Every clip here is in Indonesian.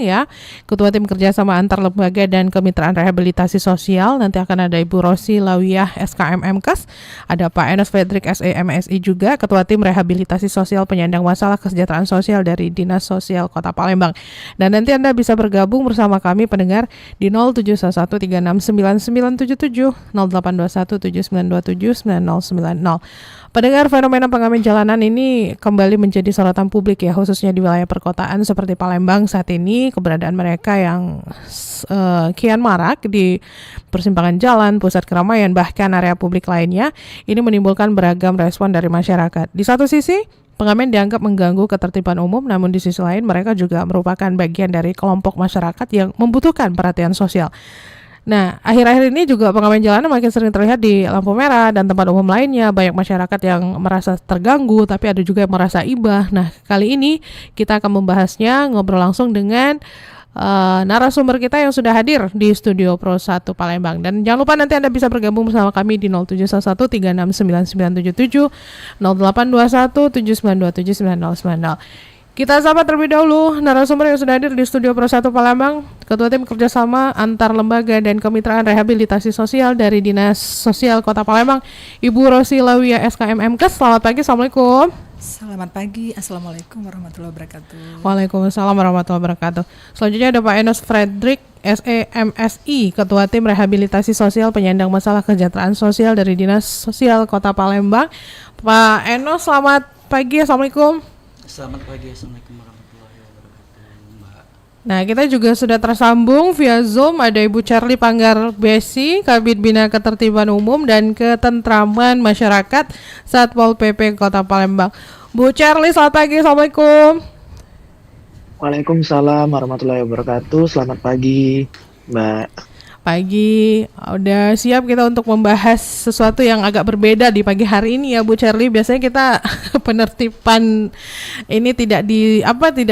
ya, Ketua Tim Kerjasama Antar Lembaga dan Kemitraan Rehabilitasi Sosial. Nanti akan ada Ibu Rosi Lawiyah SKM MKes, ada Pak Enos Fredrik SE MSI juga, Ketua Tim Rehabilitasi Sosial Penyandang Masalah Kesejahteraan Sosial dari Dinas Sosial Kota Palembang. Dan nanti Anda bisa bergabung bersama kami pendengar di 0711369977, 082179279090. Pendengar, fenomena pengamen jalanan ini kembali menjadi sorotan publik ya, khususnya di wilayah perkotaan seperti Palembang saat ini. Keberadaan mereka yang kian marak di persimpangan jalan, pusat keramaian, bahkan area publik lainnya, ini menimbulkan beragam respon dari masyarakat. Di satu sisi, pengamen dianggap mengganggu ketertiban umum, namun di sisi lain mereka juga merupakan bagian dari kelompok masyarakat yang membutuhkan perhatian sosial. Nah, akhir-akhir ini juga pengamen jalanan makin sering terlihat di lampu merah dan tempat umum lainnya. Banyak masyarakat yang merasa terganggu, tapi ada juga yang merasa ibah. Nah, kali ini kita akan membahasnya, ngobrol langsung dengan narasumber kita yang sudah hadir di Studio Pro 1 Palembang. Dan jangan lupa nanti Anda bisa bergabung bersama kami di 0711369977, 082179279090. Kita sapa terlebih dahulu narasumber yang sudah hadir di Studio Pro 1 Palembang, Ketua Tim Kerjasama Antar Lembaga dan Kemitraan Rehabilitasi Sosial dari Dinas Sosial Kota Palembang, Ibu Rosi Lawiyah SKM MKes. Selamat pagi, Assalamualaikum. Selamat pagi, Assalamualaikum warahmatullahi wabarakatuh. Waalaikumsalam warahmatullahi wabarakatuh. Selanjutnya ada Pak Enos Fredrik SE MSI, Ketua Tim Rehabilitasi Sosial Penyandang Masalah Kesejahteraan Sosial dari Dinas Sosial Kota Palembang. Pak Enos, selamat pagi, Assalamualaikum. Selamat pagi, Assalamualaikum warahmatullahi wabarakatuh, Mbak. Nah, kita juga sudah tersambung via Zoom. Ada Ibu Charlie Panggar Besi, Kabid Bina Ketertiban Umum dan Ketentraman Masyarakat Satpol PP Kota Palembang. Bu Charlie, selamat pagi, Assalamualaikum. Waalaikumsalam warahmatullahi wabarakatuh. Selamat pagi, Mbak. Pagi, udah siap kita untuk membahas sesuatu yang agak berbeda di pagi hari ini ya Bu Charlie. Biasanya kita penertiban ini tidak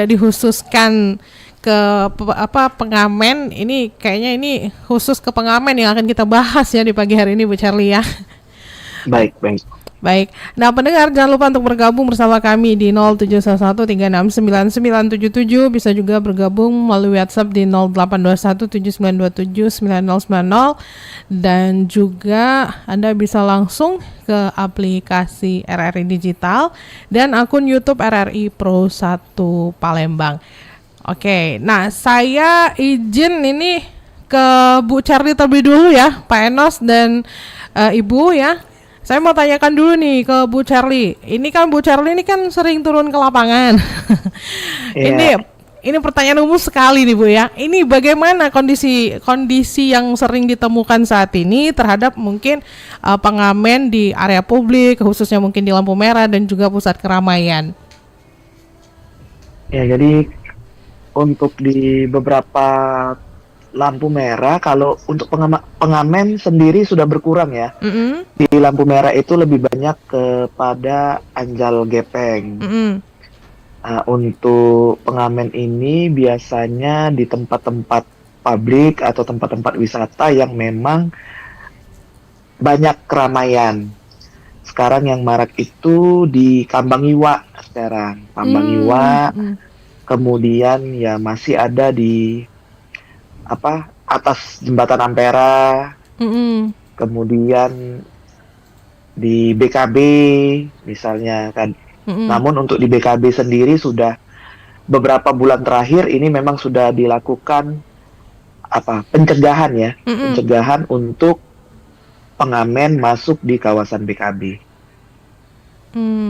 dikhususkan ke pengamen. Ini kayaknya ini khusus ke pengamen yang akan kita bahas ya di pagi hari ini Bu Charlie ya. Baik. Baik, nah pendengar jangan lupa untuk bergabung bersama kami di 0711369977. Bisa juga bergabung melalui WhatsApp di 082179279090. Dan juga Anda bisa langsung ke aplikasi RRI Digital dan akun YouTube RRI Pro 1 Palembang. Oke, nah saya izin ini ke Bu Charlie terlebih dulu ya, Pak Enos dan Ibu ya. Saya mau tanyakan dulu nih ke Bu Charlie. Ini kan Bu Charlie ini kan sering turun ke lapangan. Yeah. Ini pertanyaan umum sekali nih Bu ya. Ini bagaimana kondisi yang sering ditemukan saat ini terhadap mungkin pengamen di area publik, khususnya mungkin di lampu merah dan juga pusat keramaian. Ya, jadi untuk di beberapa lampu merah, kalau untuk pengamen sendiri sudah berkurang ya. Di lampu merah itu lebih banyak kepada anjal gepeng. Untuk pengamen ini biasanya di tempat-tempat publik atau tempat-tempat wisata yang memang banyak keramaian. Sekarang yang marak itu di Kambang Iwa sekarang. Kambang Iwa, kemudian ya masih ada di atas jembatan Ampera, kemudian di BKB misalnya kan. Namun untuk di BKB sendiri sudah beberapa bulan terakhir ini memang sudah dilakukan pencegahan ya, pencegahan untuk pengamen masuk di kawasan BKB.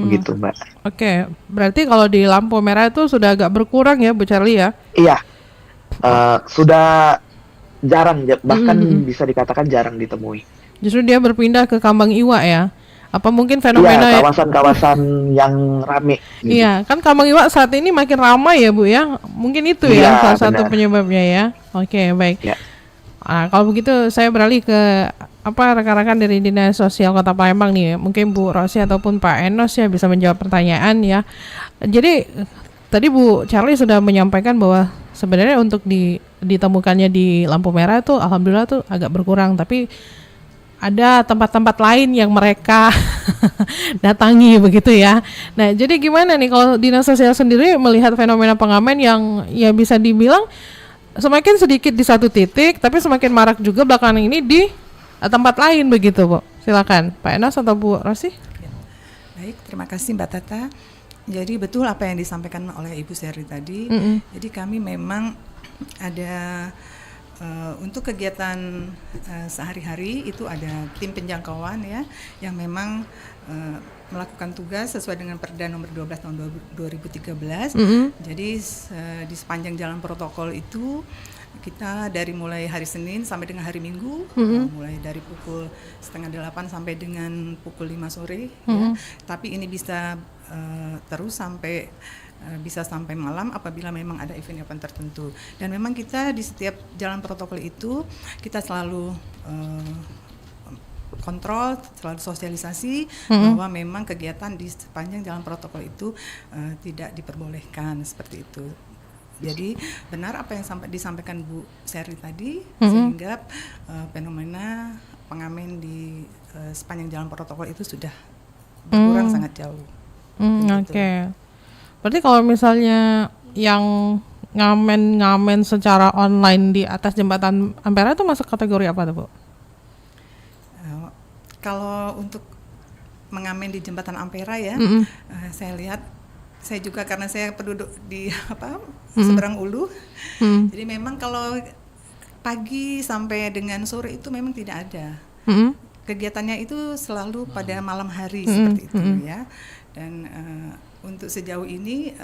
Begitu, Mbak. Oke, berarti kalau di lampu merah itu sudah agak berkurang ya Bu Charlie ya? Iya. Sudah jarang, bahkan bisa dikatakan jarang ditemui. Justru dia berpindah ke Kambang Iwa ya? Apa mungkin fenomena kawasan-kawasan yang ramai gitu. Iya, kan Kambang Iwa saat ini makin ramai ya Bu ya? Mungkin itu ya salah satu penyebabnya ya. Oke, baik ya. Kalau begitu saya beralih ke rekan-rekan dari Dinas Sosial Kota Palembang nih. Mungkin Bu Rosi ataupun Pak Enos ya bisa menjawab pertanyaan ya. Jadi tadi Bu Charlie sudah menyampaikan bahwa sebenarnya untuk ditemukannya di lampu merah itu alhamdulillah tuh agak berkurang, tapi ada tempat-tempat lain yang mereka datangi begitu ya. Nah, jadi gimana nih kalau dinas sosial sendiri melihat fenomena pengamen yang ya bisa dibilang semakin sedikit di satu titik, tapi semakin marak juga belakangan ini di tempat lain begitu, Bu? Silakan, Pak Enas atau Bu Rosi? Baik, terima kasih Mbak Tata. Jadi betul apa yang disampaikan oleh Ibu Seri tadi. Jadi kami memang ada untuk kegiatan sehari-hari itu ada tim penjangkauan ya yang memang melakukan tugas sesuai dengan Perda nomor 12 tahun 2013. Jadi di sepanjang jalan protokol itu kita dari mulai hari Senin sampai dengan hari Minggu, mulai dari pukul 7:30 sampai dengan pukul 5 sore ya. Tapi ini bisa terus sampai bisa sampai malam apabila memang ada event-event tertentu. Dan memang kita di setiap jalan protokol itu kita selalu kontrol, selalu sosialisasi bahwa memang kegiatan di sepanjang jalan protokol itu tidak diperbolehkan seperti itu. Jadi benar apa yang disampaikan Bu Seri tadi, sehingga fenomena pengamen di sepanjang jalan protokol itu sudah berkurang sangat jauh. Oke. Berarti kalau misalnya yang ngamen secara online di atas jembatan Ampera itu masuk kategori apa tuh, Bu? Kalau untuk mengamen di jembatan Ampera ya, saya lihat, saya juga karena saya penduduk di seberang Ulu, jadi memang kalau pagi sampai dengan sore itu memang tidak ada. Kegiatannya itu selalu pada malam hari seperti itu ya. Dan untuk sejauh ini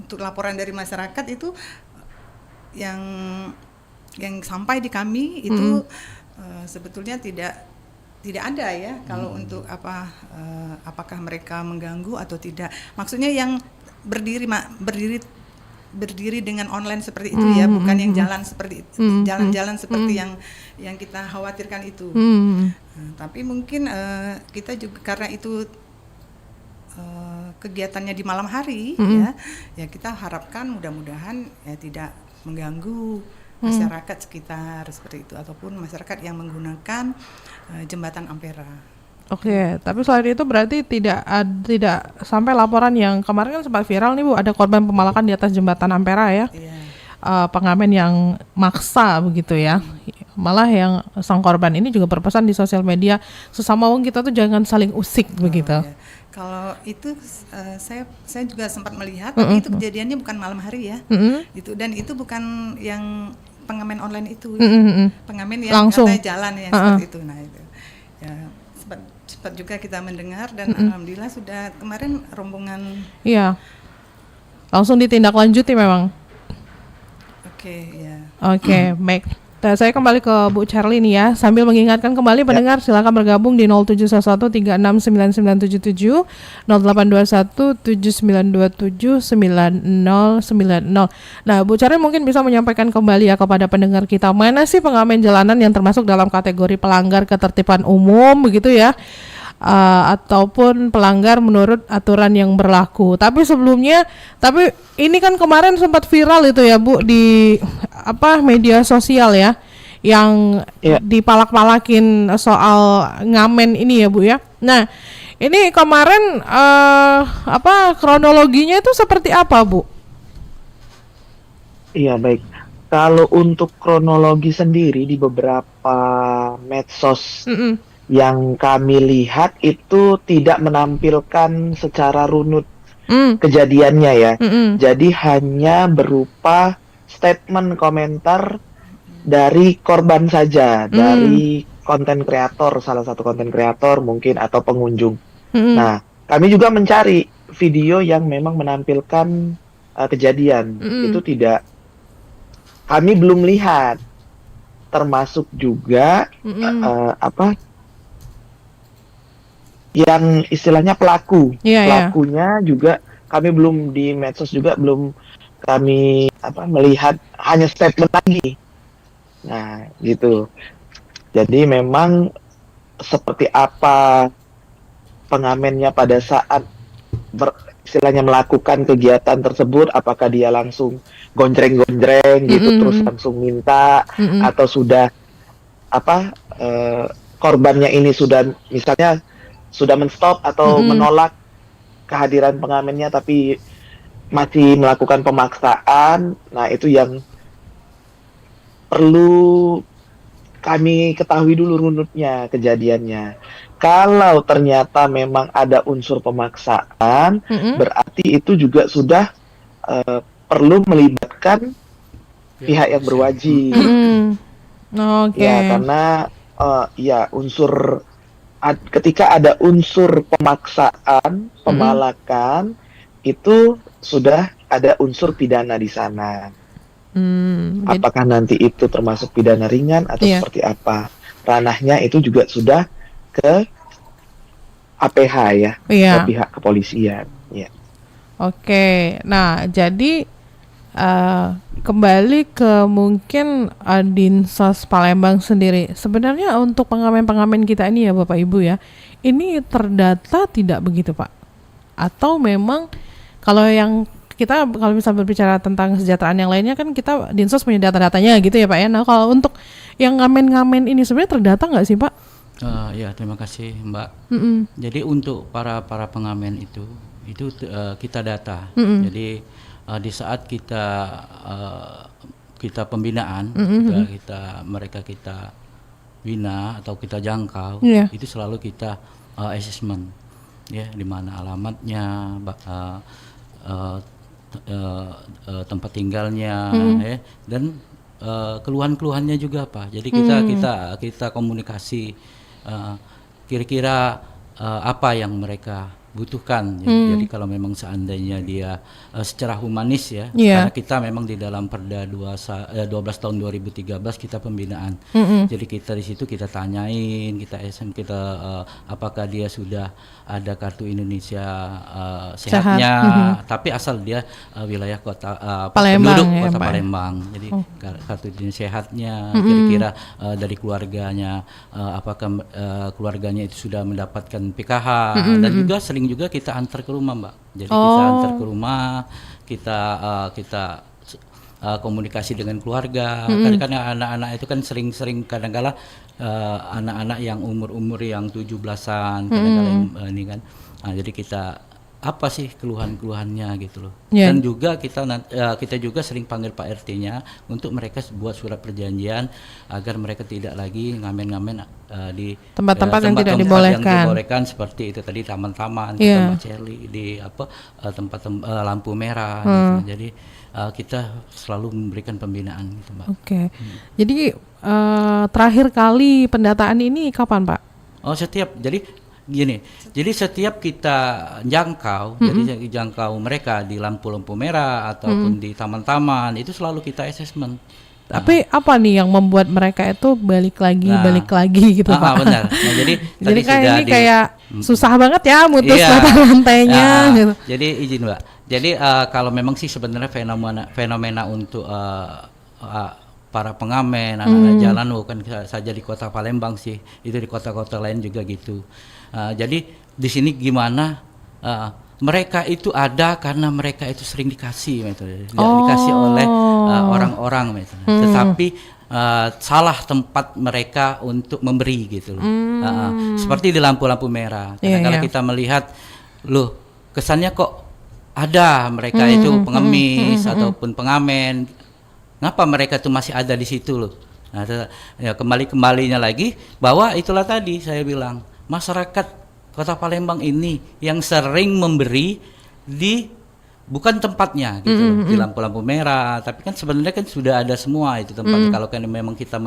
untuk laporan dari masyarakat itu yang sampai di kami itu sebetulnya tidak ada ya kalau untuk apakah mereka mengganggu atau tidak. Maksudnya yang berdiri dengan online seperti itu ya, bukan yang jalan seperti jalan-jalan seperti yang kita khawatirkan itu. Tapi mungkin kita juga karena itu kegiatannya di malam hari ya kita harapkan mudah-mudahan ya tidak mengganggu masyarakat sekitar seperti itu ataupun masyarakat yang menggunakan jembatan Ampera. Oke, tapi selain itu berarti tidak sampai laporan yang kemarin kan sempat viral nih Bu, ada korban pemalakan di atas jembatan Ampera ya. Pengamen yang maksa begitu ya. Malah yang sang korban ini juga berpesan di sosial media, sesama wong kita tuh jangan saling usik begitu. Ya. Kalau itu saya juga sempat melihat, tapi itu kejadiannya bukan malam hari ya. Itu dan itu bukan yang pengamen online itu, pengamen yang langsung katanya jalan ya seperti itu. Nah itu ya sempat juga kita mendengar dan alhamdulillah sudah kemarin rombongan. Iya, langsung ditindaklanjuti memang. Oke, baik. Nah, saya kembali ke Bu Charlie nih ya, sambil mengingatkan kembali pendengar silakan bergabung di 0711399977, 082179279090. Nah, Bu Charlie mungkin bisa menyampaikan kembali ya kepada pendengar kita, mana sih pengamen jalanan yang termasuk dalam kategori pelanggar ketertiban umum begitu ya, ataupun pelanggar menurut aturan yang berlaku. Tapi ini kan kemarin sempat viral itu ya Bu di media sosial ya, yang dipalak-palakin soal ngamen ini ya Bu ya. Nah, ini kemarin kronologinya itu seperti apa Bu? Iya baik. Kalau untuk kronologi sendiri di beberapa medsos yang kami lihat itu tidak menampilkan secara runut kejadiannya ya. Jadi hanya berupa statement komentar dari korban saja, dari konten kreator, salah satu konten kreator mungkin atau pengunjung. Nah, kami juga mencari video yang memang menampilkan kejadian. Itu tidak, kami belum lihat. Termasuk juga yang istilahnya pelakunya juga kami belum di medsos juga belum kami melihat, hanya statement lagi. Nah gitu. Jadi memang seperti apa pengamennya pada saat istilahnya melakukan kegiatan tersebut, apakah dia langsung gonjreng-gonjreng gitu terus langsung minta atau sudah korbannya ini sudah misalnya sudah menstop atau menolak kehadiran pengamennya tapi masih melakukan pemaksaan, nah itu yang perlu kami ketahui dulu runutnya kejadiannya. Kalau ternyata memang ada unsur pemaksaan, berarti itu juga sudah perlu melibatkan pihak yang berwajib. Oke. Ya, karena ketika ada unsur pemaksaan, pemalakan, itu sudah ada unsur pidana di sana. Apakah nanti itu termasuk pidana ringan atau seperti apa? Ranahnya itu juga sudah ke APH ya, ke pihak kepolisian. Ya. Oke, nah jadi kembali ke mungkin Dinsos Palembang sendiri. Sebenarnya untuk pengamen-pengamen kita ini ya Bapak Ibu ya, ini terdata tidak begitu Pak? Atau memang kalau misal berbicara tentang kesejahteraan yang lainnya kan kita Dinsos punya data-datanya gitu ya Pak ya. Nah kalau untuk yang ngamen-ngamen ini sebenarnya terdata nggak sih Pak? Ya terima kasih Mbak. Jadi untuk para pengamen itu kita data. Jadi di saat kita pembinaan, kita bina atau kita jangkau, itu selalu kita assessment, ya, di mana alamatnya, tempat tinggalnya, ya, dan keluhan-keluhannya juga Pak. Jadi kita komunikasi kira-kira apa yang mereka butuhkan. Jadi kalau memang seandainya dia secara humanis ya, karena kita memang di dalam Perda 12 tahun 2013 kita pembinaan. Jadi kita di situ kita tanyain, kita apakah dia sudah ada kartu Indonesia sehatnya, tapi asal dia wilayah kota Palembang, penduduk ya, kota Pak. Palembang. Jadi kartu Indonesia sehatnya, kira-kira dari keluarganya, apakah keluarganya itu sudah mendapatkan PKH, dan juga sering juga kita antar ke rumah Mbak. Jadi kita antar ke rumah, kita komunikasi dengan keluarga. Karena anak-anak itu kan sering kadang-kala anak-anak yang umur yang 17-an kadang-kala ini kan. Nah, jadi kita apa sih keluhan-keluhannya gitu loh. Dan juga kita juga sering panggil Pak RT-nya untuk mereka buat surat perjanjian agar mereka tidak lagi ngamen-ngamen di tempat-tempat yang tidak dibolehkan seperti itu tadi taman-taman, tempat celi di tempat lampu merah gitu. Jadi kita selalu memberikan pembinaan gitu Mbak. Oke. Jadi terakhir kali pendataan ini kapan Pak? Jadi setiap kita jangkau, jadi jangkau mereka di lampu-lampu merah ataupun di taman-taman itu selalu kita assessment. Tapi apa nih yang membuat mereka itu balik lagi gitu Pak? Benar. Nah, jadi kayak susah banget ya mutus mata rantainya. Gitu. Jadi izin Mbak. Jadi kalau memang sih sebenarnya fenomena untuk para pengamen, anak-anak jalan bukan saja di kota Palembang sih, itu di kota-kota lain juga gitu. Jadi di sini gimana mereka itu ada karena mereka itu sering dikasih dikasih oleh orang-orang tetapi salah tempat mereka untuk memberi gitu loh. Seperti di lampu-lampu merah. Kadang-kadang kita melihat loh kesannya kok ada mereka itu pengemis ataupun pengamen. Ngapa mereka tuh masih ada di situ loh? Nah, ya kembalinya lagi bahwa itulah tadi saya bilang masyarakat Kota Palembang ini yang sering memberi di bukan tempatnya gitu loh, di lampu-lampu merah, tapi kan sebenarnya kan sudah ada semua itu tempatnya. Kalau kan memang kita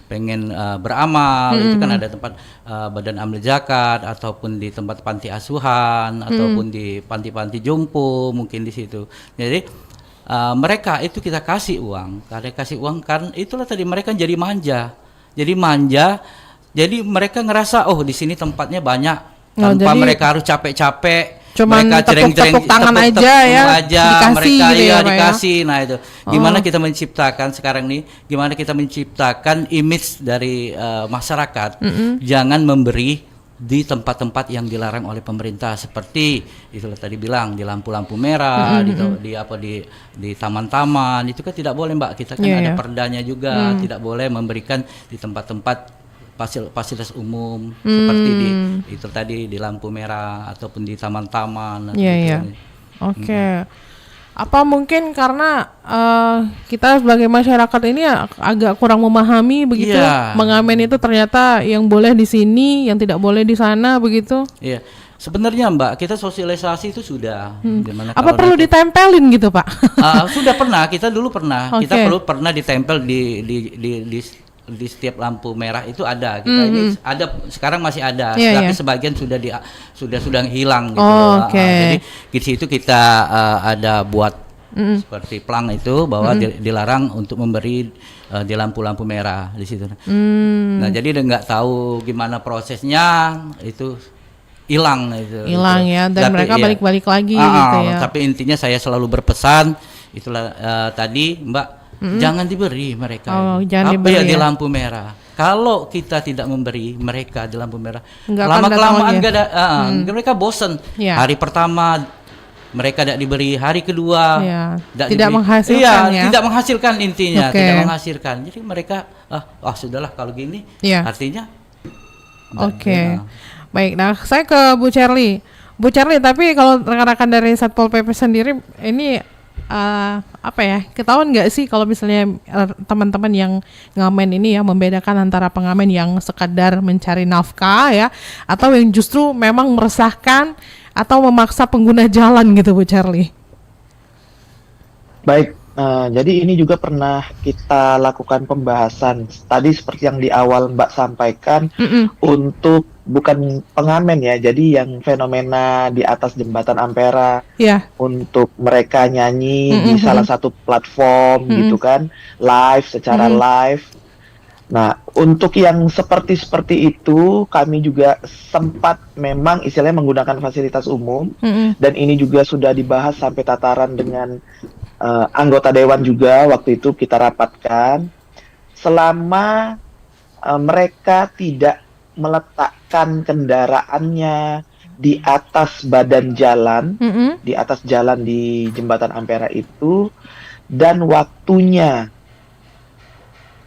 pengen beramal, itu kan ada tempat Badan Amil Zakat ataupun di tempat panti asuhan ataupun di panti-panti jompo mungkin di situ. Jadi mereka itu kita kasih uang, kan itulah tadi mereka jadi manja. Jadi mereka ngerasa di sini tempatnya banyak tanpa mereka harus capek-capek. Cuman mereka tepuk tangan aja ya, dikasih mereka gitu ya, dikasih. Nah itu gimana kita menciptakan sekarang nih, gimana kita menciptakan image dari masyarakat, jangan memberi di tempat-tempat yang dilarang oleh pemerintah seperti itulah tadi bilang di lampu-lampu merah, di taman-taman itu kan tidak boleh Mbak, kita kan ada perdanya juga, tidak boleh memberikan di tempat-tempat fasilitas umum seperti di itu tadi di lampu merah ataupun di taman-taman. Iya, iya. Oke. Apa mungkin karena kita sebagai masyarakat ini agak kurang memahami begitu, Iya. pengamen itu ternyata yang boleh di sini, yang tidak boleh di sana begitu. Iya. Sebenarnya Mbak, kita sosialisasi itu sudah. Dimana Apa kalau perlu nanti- ditempelin gitu, Pak? Sudah pernah, kita dulu pernah. Kita Oke. pernah ditempel di setiap lampu merah itu ada. Kita ini ada, sekarang masih ada, Iya, tapi iya. sebagian sudah hilang gitu. Oh, oke. Jadi di situ kita ada buat seperti plang itu bahwa dilarang untuk memberi di lampu-lampu merah di situ. Nah, jadi dia nggak tahu gimana prosesnya, itu hilang itu. Hilang ya, dan Tapi mereka iya. balik-balik lagi gitu ya. Tapi intinya saya selalu berpesan itulah tadi Mbak, jangan diberi mereka. Oh, jangan apa diberi ya di ya. lampu merah. Kalau kita tidak memberi mereka di lampu merah, Nggak akan lama datang kelamaan lagi. nggak ada, mereka bosen. Iya. Hari pertama mereka tidak diberi, hari kedua Iya. tidak Tidak diberi. menghasilkan Iya, ya. tidak menghasilkan intinya, Oke. tidak menghasilkan. Jadi mereka sudahlah kalau gini, Iya. artinya. Oke. Baik, nah saya ke Bu Cherly. Bu Cherly, tapi kalau rekan-rekan dari Satpol PP sendiri ini apa ya, ketahuan nggak sih kalau misalnya teman-teman yang ngamen ini ya membedakan antara pengamen yang sekadar mencari nafkah ya, atau yang justru memang meresahkan atau memaksa pengguna jalan gitu, Bu Cherly? Baik, jadi ini juga pernah kita lakukan pembahasan tadi seperti yang di awal Mbak sampaikan untuk bukan pengamen ya, jadi yang fenomena di atas jembatan Ampera Ya. untuk mereka nyanyi di salah satu platform gitu kan, live secara live. Nah, untuk yang seperti itu kami juga sempat memang istilahnya menggunakan fasilitas umum dan ini juga sudah dibahas sampai tataran dengan anggota dewan juga waktu itu kita rapatkan. Selama mereka tidak meletakkan kendaraannya di atas badan jalan, di atas jalan di jembatan Ampera itu, dan waktunya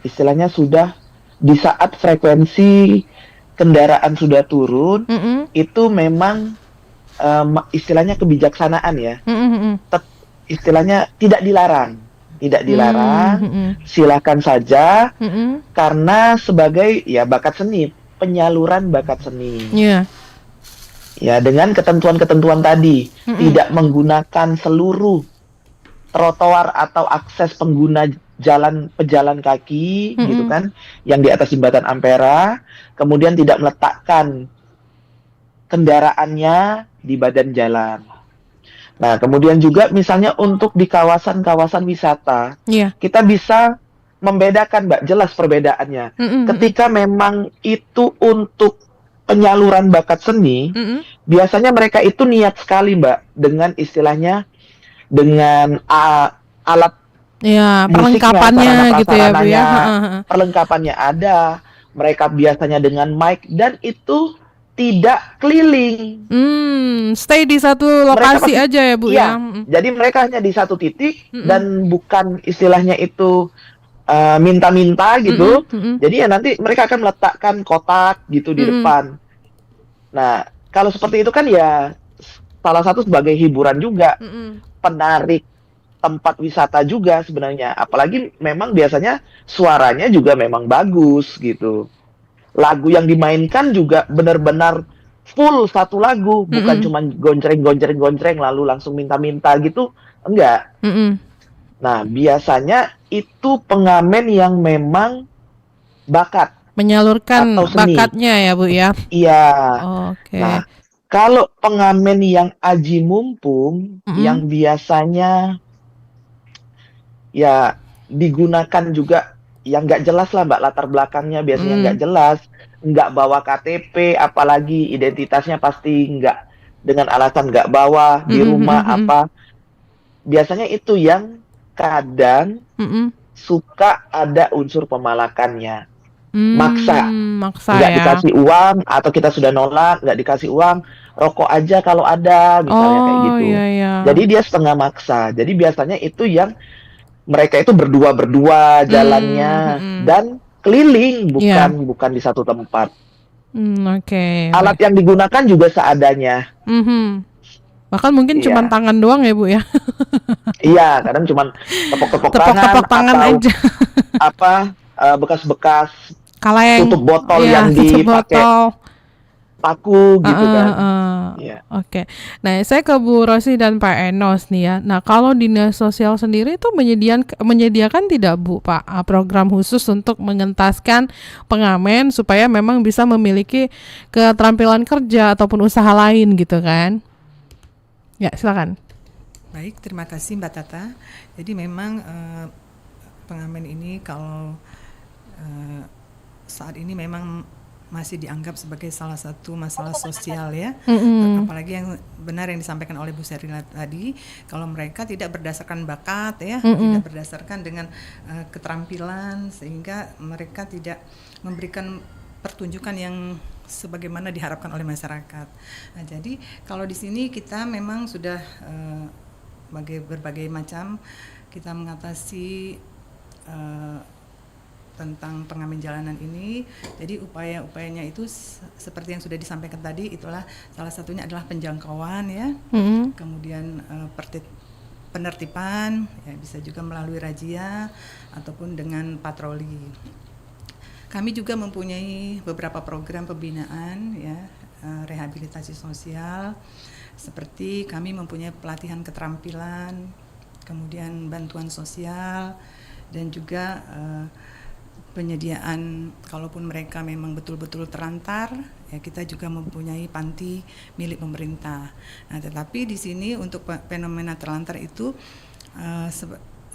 istilahnya sudah di saat frekuensi kendaraan sudah turun, itu memang istilahnya kebijaksanaan ya. Istilahnya tidak dilarang, silakan saja, karena sebagai ya bakat seni, penyaluran bakat seni. Iya. Ya, dengan ketentuan-ketentuan tadi, tidak menggunakan seluruh trotoar atau akses pengguna pejalan kaki gitu kan, yang di atas jembatan Ampera, kemudian tidak meletakkan kendaraannya di badan jalan. Nah, kemudian juga misalnya untuk di kawasan-kawasan wisata, kita bisa membedakan, Mbak, jelas perbedaannya. Ketika memang itu untuk penyaluran bakat seni, biasanya mereka itu niat sekali, Mbak, dengan istilahnya dengan alat ya, musiknya, perlengkapannya gitu ya, Bu ya. Perlengkapannya ada, mereka biasanya dengan mic dan itu tidak keliling. Stay di satu lokasi aja ya, Bu ya. Jadi mereka hanya di satu titik dan bukan istilahnya itu minta-minta gitu. Jadi ya nanti mereka akan meletakkan kotak gitu di depan. Nah, kalau seperti itu kan ya salah satu sebagai hiburan juga, penarik tempat wisata juga sebenarnya. Apalagi memang biasanya suaranya juga memang bagus gitu. Lagu yang dimainkan juga benar-benar full satu lagu, bukan cuma gonceng lalu langsung minta-minta gitu, enggak. Nah, biasanya itu pengamen yang memang bakat, menyalurkan atau seni. bakatnya ya, Bu ya. Iya. Oke. Nah, kalau pengamen yang aji mumpung, yang biasanya ya digunakan juga yang nggak jelas lah, Mbak, latar belakangnya biasanya nggak jelas, nggak bawa KTP, apalagi identitasnya pasti nggak, dengan alasan nggak bawa di rumah apa. Biasanya itu yang kadang suka ada unsur pemalakannya, maksa nggak ya. dikasih uang, atau kita sudah nolak nggak dikasih uang, rokok aja kalau ada misalnya kayak gitu. Iya. Jadi dia setengah maksa. Jadi biasanya itu yang mereka itu berdua jalannya, dan keliling, Iya. bukan di satu tempat. Oke. Alat yang digunakan juga seadanya. Mhm. Bahkan mungkin cuman Iya, tangan doang ya Bu ya. iya, kadang cuman tepok-tepok tangan Tepok-tepok tangan atau aja. apa bekas-bekas Kaleng. tutup botol Iya, yang tutup dipakai botol. paku gitu Heeh, kan. heeh. Iya. Oke. Nah, saya ke Bu Rosi dan Pak Enos nih ya. Nah, kalau dinas sosial sendiri itu menyediakan tidak Bu, Pak, program khusus untuk mengentaskan pengamen supaya memang bisa memiliki keterampilan kerja ataupun usaha lain gitu kan? Ya, silakan. Baik, terima kasih Mbak Tata. Jadi memang pengamen ini kalau saat ini memang masih dianggap sebagai salah satu masalah sosial ya. Apalagi yang benar yang disampaikan oleh Bu Serila tadi, kalau mereka tidak berdasarkan bakat ya, tidak berdasarkan dengan keterampilan, sehingga mereka tidak memberikan pertunjukan yang sebagaimana diharapkan oleh masyarakat. Nah, jadi kalau di sini kita memang sudah berbagai macam kita mengatasi tentang pengamen jalanan ini. Jadi upaya-upayanya itu seperti yang sudah disampaikan tadi, itulah salah satunya adalah penjangkauan ya, kemudian penertiban, ya, bisa juga melalui razia ataupun dengan patroli. Kami juga mempunyai beberapa program pembinaan ya, rehabilitasi sosial, seperti kami mempunyai pelatihan keterampilan, kemudian bantuan sosial, dan juga penyediaan kalaupun mereka memang betul-betul terlantar, ya kita juga mempunyai panti milik pemerintah. Nah, tetapi di sini untuk fenomena terlantar itu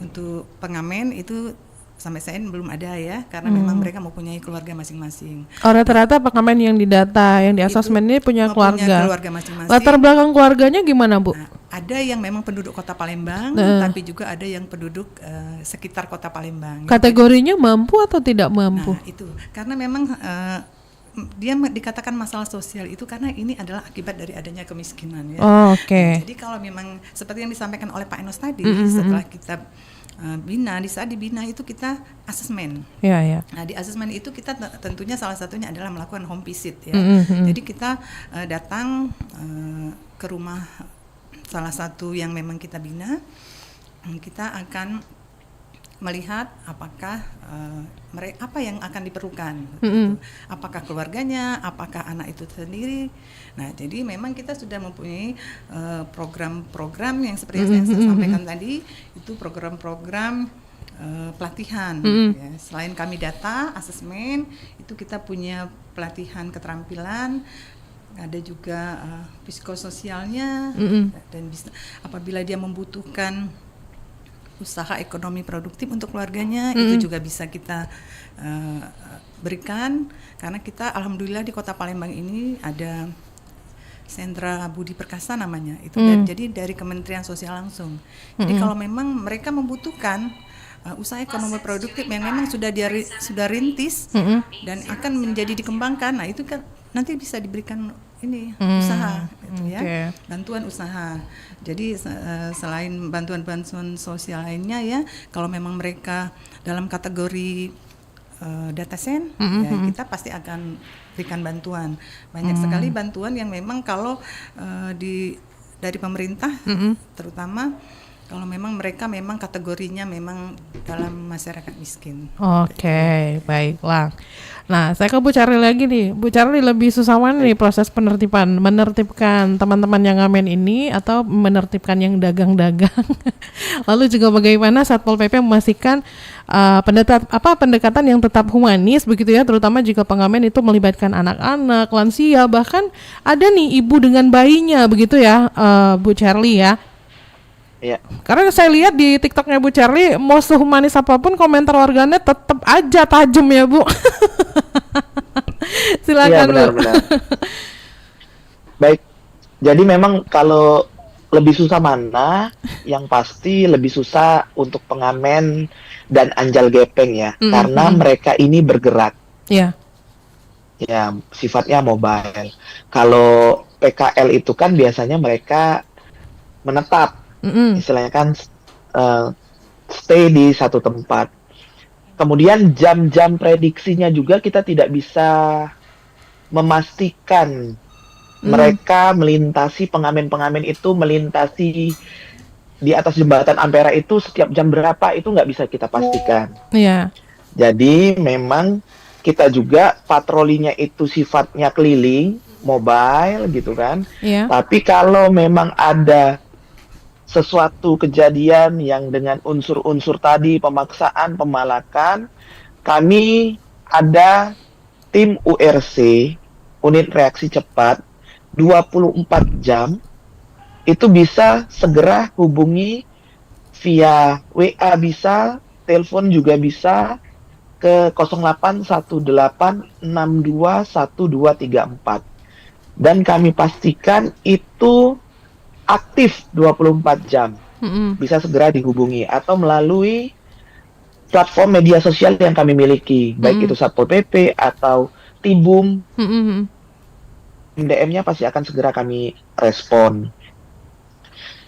untuk pengamen itu sampai saat ini belum ada ya, karena memang mereka mempunyai keluarga masing-masing. Oh, rata-rata pengamen yang didata, yang di asesmen ini punya keluarga. Masing-masing. Latar belakang keluarganya gimana, Bu? Nah, ada yang memang penduduk Kota Palembang, tapi juga ada yang penduduk sekitar Kota Palembang. Kategorinya mampu atau tidak mampu? Nah, itu karena memang dia dikatakan masalah sosial itu karena ini adalah akibat dari adanya kemiskinan ya. Oh, oke. Jadi kalau memang seperti yang disampaikan oleh Pak Enos tadi, setelah kita bina, di saat dibina itu kita asesmen. Ya, ya. Nah, di asesmen itu kita tentunya salah satunya adalah melakukan home visit ya. Jadi kita datang ke rumah salah satu yang memang kita bina, kita akan melihat apakah apa yang akan diperlukan, gitu. Apakah keluarganya, apakah anak itu sendiri. Nah, jadi memang kita sudah mempunyai program-program yang seperti yang saya sampaikan tadi, itu program-program pelatihan. Ya. Selain kami data, asesmen, itu kita punya pelatihan keterampilan. Ada juga psikososialnya, dan bisa apabila dia membutuhkan usaha ekonomi produktif untuk keluarganya, itu juga bisa kita berikan, karena kita alhamdulillah di Kota Palembang ini ada sentra Budi Perkasa namanya itu, jadi dari Kementerian Sosial langsung. Jadi kalau memang mereka membutuhkan usaha ekonomi produktif yang memang sudah rintis dan akan menjadi dikembangkan, nah itu kan nanti bisa diberikan ini usaha gitu ya, bantuan usaha. Jadi selain bantuan-bantuan sosial lainnya ya, kalau memang mereka dalam kategori datasen, ya kita pasti akan berikan bantuan. Banyak sekali bantuan yang memang kalau dari pemerintah, terutama kalau memang mereka memang kategorinya memang dalam masyarakat miskin. Oke, baiklah. Nah, saya ke Bu Charlie lagi nih. Bu Charlie, lebih susah mana nih proses menertibkan teman-teman yang ngamen ini atau menertibkan yang dagang-dagang? Lalu juga bagaimana Satpol PP memastikan pendekatan yang tetap humanis begitu ya, terutama jika pengamen itu melibatkan anak-anak, lansia, bahkan ada nih ibu dengan bayinya begitu ya, Bu Charlie ya. Iya. Karena saya lihat di TikToknya Bu Charlie, mau sehumanis apapun komentar warganet tetap aja tajam ya Bu. Silakan Iya, Bu. benar-benar. Baik, jadi memang kalau lebih susah mana, yang pasti lebih susah untuk pengamen dan anjal gepeng ya, karena mereka ini bergerak. Iya. Ya, sifatnya mobile. Kalau PKL itu kan biasanya mereka menetap. Istilahnya kan stay di satu tempat. Kemudian jam-jam prediksinya juga kita tidak bisa memastikan mereka melintasi, pengamen-pengamen itu melintasi di atas jembatan Ampera itu setiap jam berapa, itu nggak bisa kita pastikan. Iya. Jadi memang kita juga patrolinya itu sifatnya keliling, mobile gitu kan. Iya. Tapi kalau memang ada sesuatu kejadian yang dengan unsur-unsur tadi, pemaksaan, pemalakan, kami ada tim URC, unit reaksi cepat, 24 jam, itu bisa segera hubungi via WA bisa, telepon juga bisa, ke 0818621234. Dan kami pastikan itu aktif 24 jam. Bisa segera dihubungi atau melalui platform media sosial yang kami miliki, baik itu Satpol PP atau Tibum, DM-nya pasti akan segera kami respon.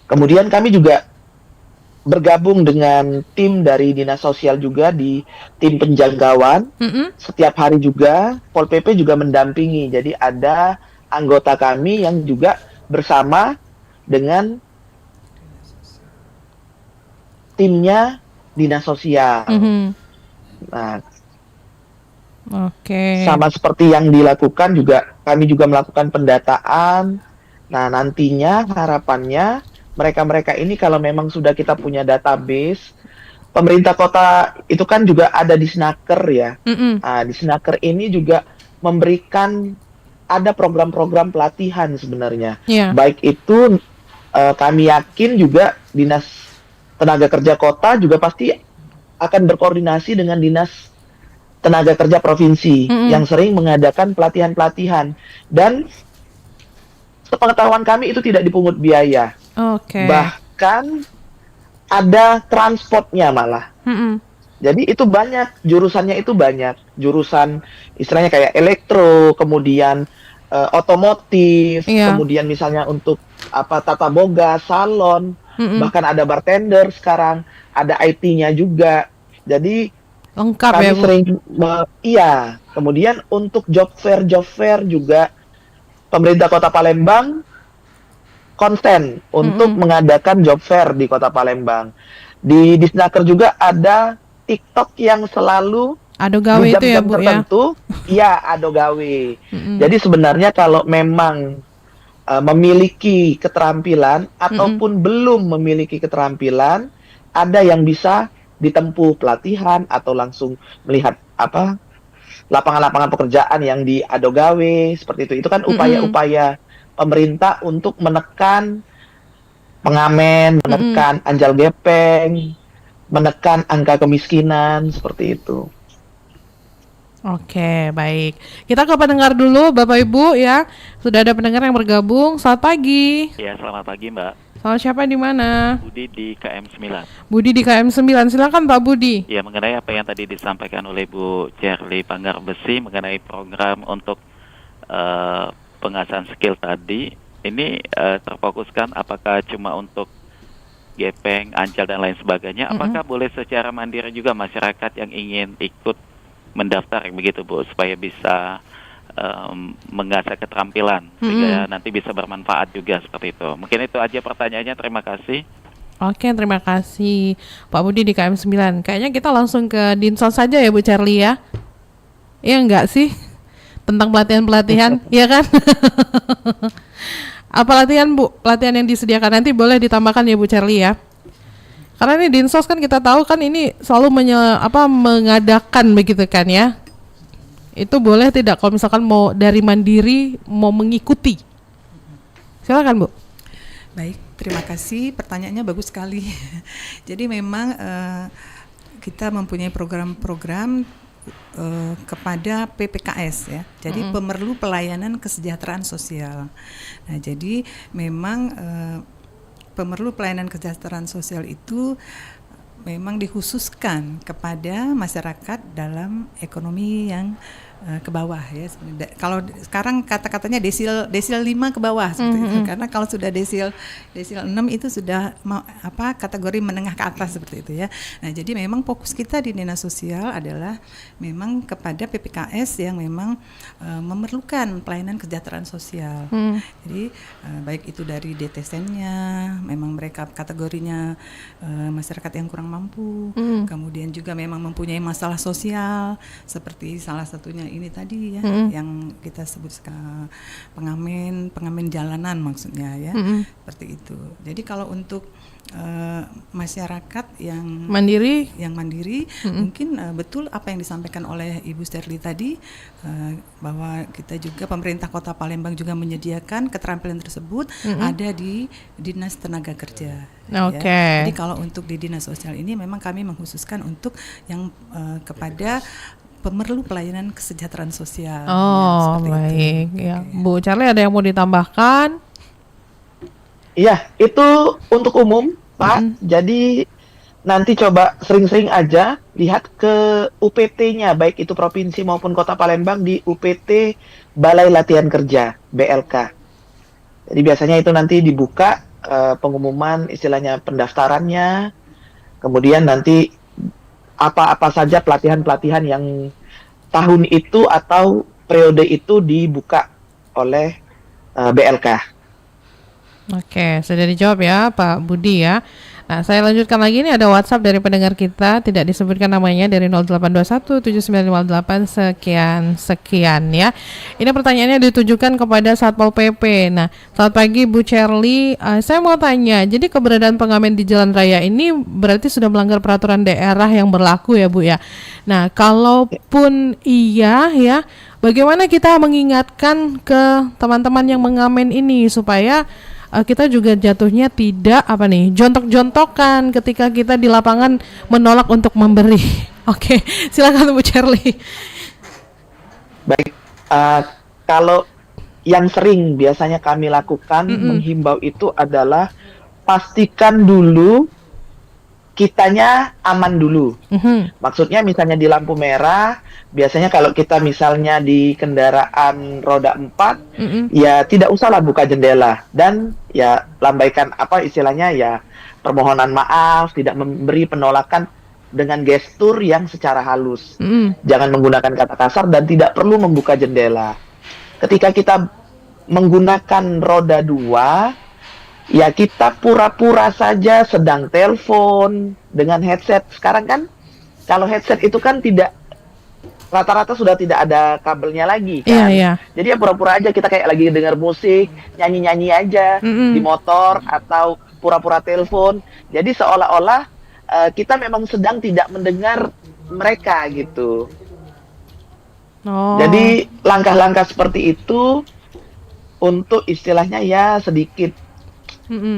Kemudian kami juga bergabung dengan tim dari Dinas Sosial juga di tim penjangkauan. Setiap hari juga Pol PP juga mendampingi. Jadi ada anggota kami yang juga bersama dengan timnya Dinas Sosial. Nah, sama seperti yang dilakukan juga, kami juga melakukan pendataan. Nah, nantinya harapannya mereka-mereka ini kalau memang sudah kita punya database, pemerintah kota itu kan juga ada di Snaker ya. Nah, di Snaker ini juga memberikan ada program-program pelatihan sebenarnya. Baik itu kami yakin juga Dinas Tenaga Kerja Kota juga pasti akan berkoordinasi dengan Dinas Tenaga Kerja Provinsi yang sering mengadakan pelatihan-pelatihan, dan sepengetahuan kami itu tidak dipungut biaya. Bahkan ada transportnya malah. Jadi itu banyak, jurusannya itu banyak. Jurusan istilahnya kayak elektro, kemudian otomotif, kemudian misalnya untuk tata boga, salon, bahkan ada bartender sekarang, ada IT-nya juga. Jadi lengkap kami ya, Bu? sering iya. Kemudian untuk job fair juga pemerintah Kota Palembang konsen untuk mengadakan job fair di Kota Palembang. Di Disnaker juga ada TikTok yang selalu Ado gawe di itu ya, jam-jam Bu, tertentu, ya ado gawe. Jadi sebenarnya kalau memang memiliki keterampilan ataupun belum memiliki keterampilan, ada yang bisa ditempuh pelatihan atau langsung melihat lapangan-lapangan pekerjaan yang di ado gawe seperti itu. Itu kan upaya-upaya pemerintah untuk menekan pengamen, menekan anjal gepeng, menekan angka kemiskinan seperti itu. Oke, baik. Kita ke pendengar dulu, Bapak Ibu ya. Sudah ada pendengar yang bergabung. Selamat pagi. Ya, selamat pagi, Mbak. Sama siapa di mana? Budi di KM 9. Budi di KM 9. Silakan Pak Budi. Ya, mengenai apa yang tadi disampaikan oleh Bu Cherly Panggar Besi mengenai program untuk pengasahan skill tadi, ini terfokuskan apakah cuma untuk gepeng, ancal dan lain sebagainya, apakah boleh secara mandiri juga masyarakat yang ingin ikut mendaftar begitu, Bu, supaya bisa mengasah keterampilan sehingga nanti bisa bermanfaat juga seperti itu. Mungkin itu aja pertanyaannya. Terima kasih. Oke, terima kasih Pak Budi di KM 9. Kayaknya kita langsung ke Dinsos saja ya, Bu Cherly ya. Iya enggak sih? Tentang pelatihan-pelatihan, ya kan? Apa latihan, Bu? Pelatihan yang disediakan nanti boleh ditambahkan ya, Bu Cherly ya. Karena ini Dinsos kan kita tahu kan ini selalu mengadakan begitu kan ya. Itu boleh tidak kalau misalkan mau dari mandiri mau mengikuti? Silakan, Bu. Baik, terima kasih. Pertanyaannya bagus sekali. Jadi memang kita mempunyai program-program kepada PPKS ya. Jadi pemerlu pelayanan kesejahteraan sosial. Nah, jadi memang pemerlu pelayanan kesejahteraan sosial itu memang dikhususkan kepada masyarakat dalam ekonomi yang ke bawah ya. Kalau sekarang kata-katanya desil 5 ke bawah seperti itu. Karena kalau sudah desil 6 itu sudah kategori menengah ke atas seperti itu ya. Nah, jadi memang fokus kita di Dinas Sosial adalah memang kepada PPKS yang memang memerlukan pelayanan kesejahteraan sosial. Jadi baik itu dari DTSN-nya, memang mereka kategorinya masyarakat yang kurang mampu, kemudian juga memang mempunyai masalah sosial seperti salah satunya ini tadi ya, yang kita sebut pengamen jalanan maksudnya ya, seperti itu. Jadi kalau untuk masyarakat yang mandiri, mungkin betul apa yang disampaikan oleh Ibu Sterli tadi, bahwa kita juga pemerintah Kota Palembang juga menyediakan keterampilan tersebut ada di Dinas Tenaga Kerja. Oke. Ya. Jadi kalau untuk di Dinas Sosial ini memang kami mengkhususkan untuk yang kepada pemerlu pelayanan kesejahteraan sosial. Oh, ya, baik. Itu. Ya, Bu Charlie ada yang mau ditambahkan? Iya, itu untuk umum, Pak. Jadi nanti coba sering-sering aja lihat ke UPT-nya, baik itu provinsi maupun Kota Palembang di UPT Balai Latihan Kerja, BLK. Jadi biasanya itu nanti dibuka pengumuman istilahnya pendaftarannya, kemudian nanti apa-apa saja pelatihan-pelatihan yang tahun itu atau periode itu dibuka oleh BLK. Oke, sudah dijawab ya Pak Budi ya. Nah, saya lanjutkan lagi, ini ada WhatsApp dari pendengar kita, tidak disebutkan namanya, dari 0821 7958 sekian ya. Ini pertanyaannya ditujukan kepada Satpol PP. Nah, selamat pagi Bu Charlie, saya mau tanya, jadi keberadaan pengamen di jalan raya ini berarti sudah melanggar peraturan daerah yang berlaku ya Bu ya. Nah, kalaupun iya ya, bagaimana kita mengingatkan ke teman-teman yang mengamen ini supaya kita juga jatuhnya tidak jontok-jontokan ketika kita di lapangan menolak untuk memberi. Oke, silakan Bu Charlie. Baik, kalau yang sering biasanya kami lakukan menghimbau itu adalah pastikan dulu kitanya aman dulu. Maksudnya misalnya di lampu merah, biasanya kalau kita misalnya di kendaraan roda 4, ya tidak usahlah buka jendela dan ya lambaikan istilahnya ya permohonan maaf, tidak memberi penolakan dengan gestur yang secara halus. Jangan menggunakan kata kasar dan tidak perlu membuka jendela. Ketika kita menggunakan roda 2, ya kita pura-pura saja sedang telepon dengan headset. Sekarang kan kalau headset itu kan rata-rata sudah tidak ada kabelnya lagi kan. Jadi ya pura-pura aja kita kayak lagi dengar musik, nyanyi-nyanyi aja di motor atau pura-pura telepon. Jadi seolah-olah kita memang sedang tidak mendengar mereka gitu. Jadi langkah-langkah seperti itu untuk istilahnya ya sedikit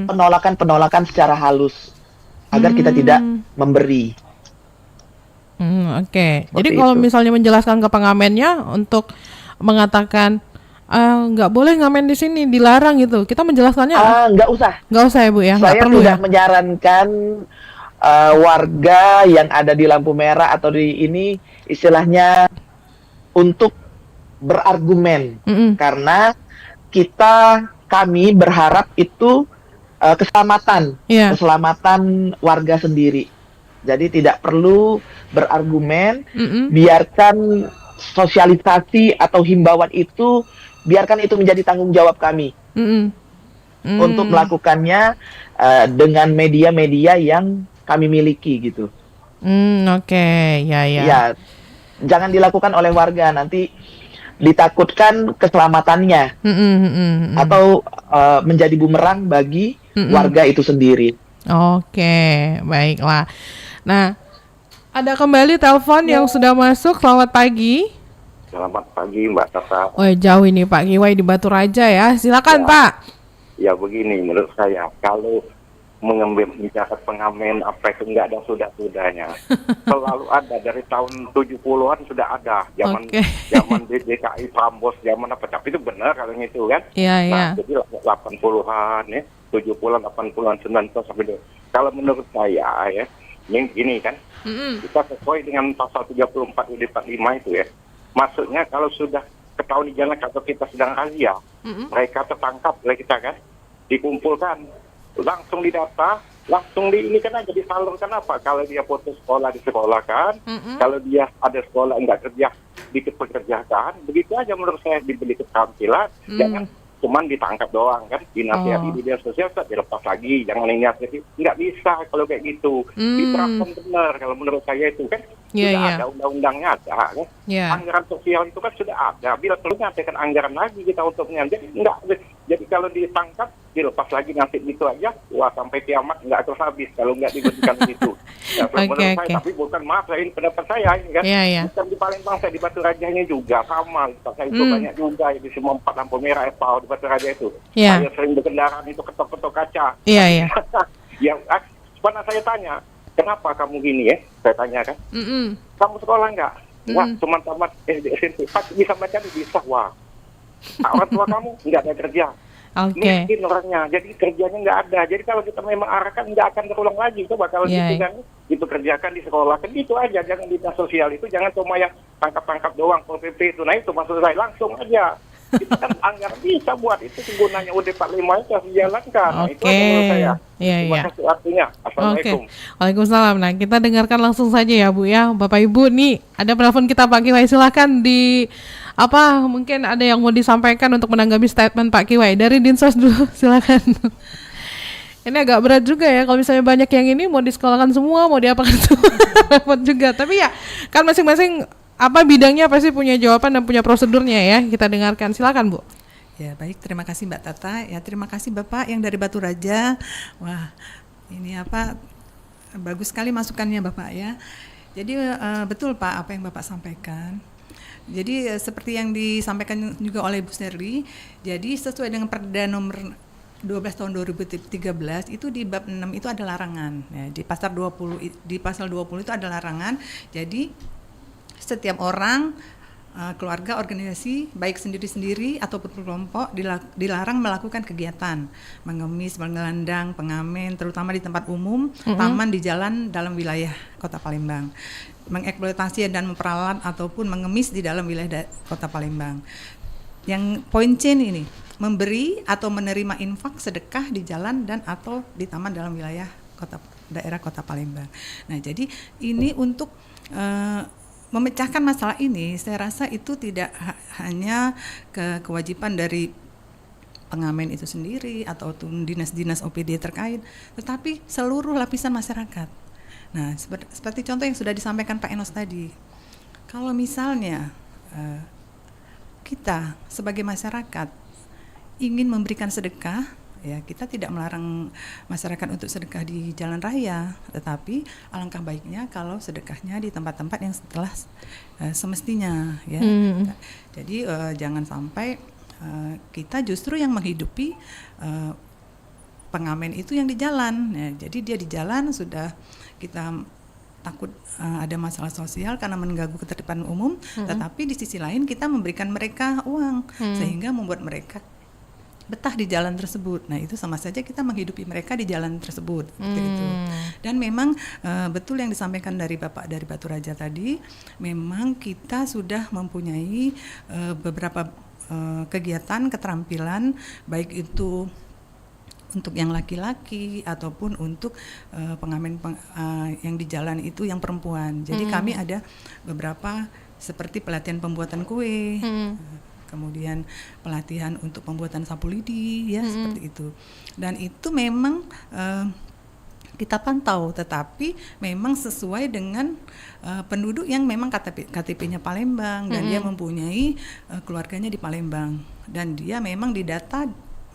penolakan secara halus agar kita tidak memberi. Oke. Jadi kalau misalnya menjelaskan ke pengamennya untuk mengatakan nggak boleh ngamen di sini, dilarang gitu, kita menjelaskannya nggak usah ya Bu ya. Saya perlu tidak menyarankan warga yang ada di lampu merah atau di ini istilahnya untuk berargumen karena kami berharap itu keselamatan warga sendiri. Jadi tidak perlu berargumen, biarkan sosialisasi atau himbauan itu, biarkan itu menjadi tanggung jawab kami untuk melakukannya dengan media-media yang kami miliki gitu. Ya, jangan dilakukan oleh warga, nanti ditakutkan keselamatannya atau menjadi bumerang bagi warga itu sendiri. Oke, baiklah. Nah, ada kembali telepon yang sudah masuk. Selamat pagi. Selamat pagi Mbak Tata. Oh, jauh ini Pak Giwai di Batu Raja ya. Silakan Pak. Ya begini, menurut saya kalau mencatat pengamen apa itu nggak ada sudah-sudahnya. Selalu ada dari tahun 70-an sudah ada. Zaman DKI Prambos, zaman apa, tapi itu benar kalau itu kan. Nah, jadi 80-an ya, 70-an, 80-an, 90-an sampai itu. Kalau menurut saya ya, ini gini kan, kita sesuai dengan pasal 34 UUD 45 itu ya, Maksudnya kalau sudah ketahuan di jalan atau kita sedang razia, mereka tertangkap oleh kita kan, dikumpulkan, langsung didata, langsung ini kan aja disalurkan apa? Kalau dia putus sekolah disekolahkan, kalau dia ada sekolah enggak kerja dipekerjakan, begitu aja menurut saya, diberi keterampilan, jangan cuman ditangkap doang kan, dinasihati di media sosial, dilepas lagi, jangan dinasihati, nggak bisa kalau kayak gitu, diterapkan benar kalau menurut saya itu kan. Sudah ada undang-undangnya ada kan. Anggaran sosial itu kan sudah ada. Bila perlu nyatakan anggaran lagi kita untuk jadi enggak. Jadi kalau ditangkap dilepas lagi nanti gitu aja, wah sampai kiamat nggak akan habis kalau nggak diberikan itu. Ya, menurut saya, tapi bukan maaf, ini pendapat saya ini kan. Bukan di Palembang, saya di Batu Rajanya juga sama. Saya itu banyak juga di semua 4 lampu merah FAO di Batu Raja itu. Saya sering berkendaraan itu ketok-ketok kaca. Yang pernah saya tanya, kenapa kamu gini ya? Saya tanya kan. Kamu sekolah nggak? Wah, cuma tamat SD SMP. Bisa baca bisa. Wah, orang tua kamu nggak ada kerja. Miskin orangnya, jadi kerjanya nggak ada. Jadi kalau kita memang arahkan nggak akan terulang lagi. Coba kalau gitu kan, dipekerjakan di sekolah kan gitu aja. Jangan di dinas sosial itu jangan cuma yang tangkap-tangkap doang Pol PP itu. Nah itu maksud saya, langsung aja. Kita kan anggaran bisa buat itu, gunanya UUD 45 itu harus dijalankan. Nah, itu menurut saya. Terima kasih waktunya. Assalamualaikum. Waalaikumsalam. Nah, kita dengarkan langsung saja ya Bu ya. Bapak Ibu nih, ada penelpon kita Pak Kiwai, silakan di mungkin ada yang mau disampaikan untuk menanggapi statement Pak Kiwai dari Dinsos dulu, silakan. Ini agak berat juga ya kalau misalnya banyak yang ini mau disekolahkan semua, mau diapakan semua, repot juga. Tapi ya kan masing-masing bidangnya pasti punya jawaban dan punya prosedurnya ya. Kita dengarkan, silakan Bu. Ya baik, terima kasih Mbak Tata. Ya terima kasih Bapak yang dari Batu Raja. Wah ini bagus sekali masukannya Bapak ya. Jadi betul Pak apa yang Bapak sampaikan. Jadi seperti yang disampaikan juga oleh Bu Serli, jadi sesuai dengan Perda nomor 12 tahun 2013 itu di bab 6 itu ada larangan ya, di pasal 20 itu ada larangan. Jadi setiap orang, keluarga, organisasi baik sendiri-sendiri ataupun kelompok dilarang melakukan kegiatan mengemis, menggelandang, pengamen terutama di tempat umum, taman, di jalan dalam wilayah Kota Palembang, mengeksploitasi dan memperalat ataupun mengemis di dalam wilayah Kota Palembang. Yang poin C ini, memberi atau menerima infak sedekah di jalan dan atau di taman dalam wilayah daerah Kota Palembang. Nah, jadi ini untuk memecahkan masalah ini, saya rasa itu tidak hanya kewajiban dari pengamen itu sendiri atau dinas-dinas OPD terkait, tetapi seluruh lapisan masyarakat. Nah, seperti contoh yang sudah disampaikan Pak Enos tadi, kalau misalnya kita sebagai masyarakat ingin memberikan sedekah, ya kita tidak melarang masyarakat untuk sedekah di jalan raya, tetapi alangkah baiknya kalau sedekahnya di tempat-tempat yang setelah semestinya ya. Jadi jangan sampai kita justru yang menghidupi pengamen itu yang di jalan ya. Jadi dia di jalan sudah kita takut ada masalah sosial karena mengganggu ketertiban umum, tetapi di sisi lain kita memberikan mereka uang sehingga membuat mereka betah di jalan tersebut. Nah itu sama saja kita menghidupi mereka di jalan tersebut seperti itu. Dan memang betul yang disampaikan dari Bapak dari Batu Raja tadi, memang kita sudah mempunyai beberapa kegiatan keterampilan, baik itu untuk yang laki-laki ataupun untuk pengamen yang di jalan itu yang perempuan. Jadi kami ada beberapa seperti pelatihan pembuatan kue, kemudian pelatihan untuk pembuatan sapu lidi ya seperti itu. Dan itu memang kita pantau, tetapi memang sesuai dengan penduduk yang memang KTP-nya Palembang dan dia mempunyai keluarganya di Palembang dan dia memang didata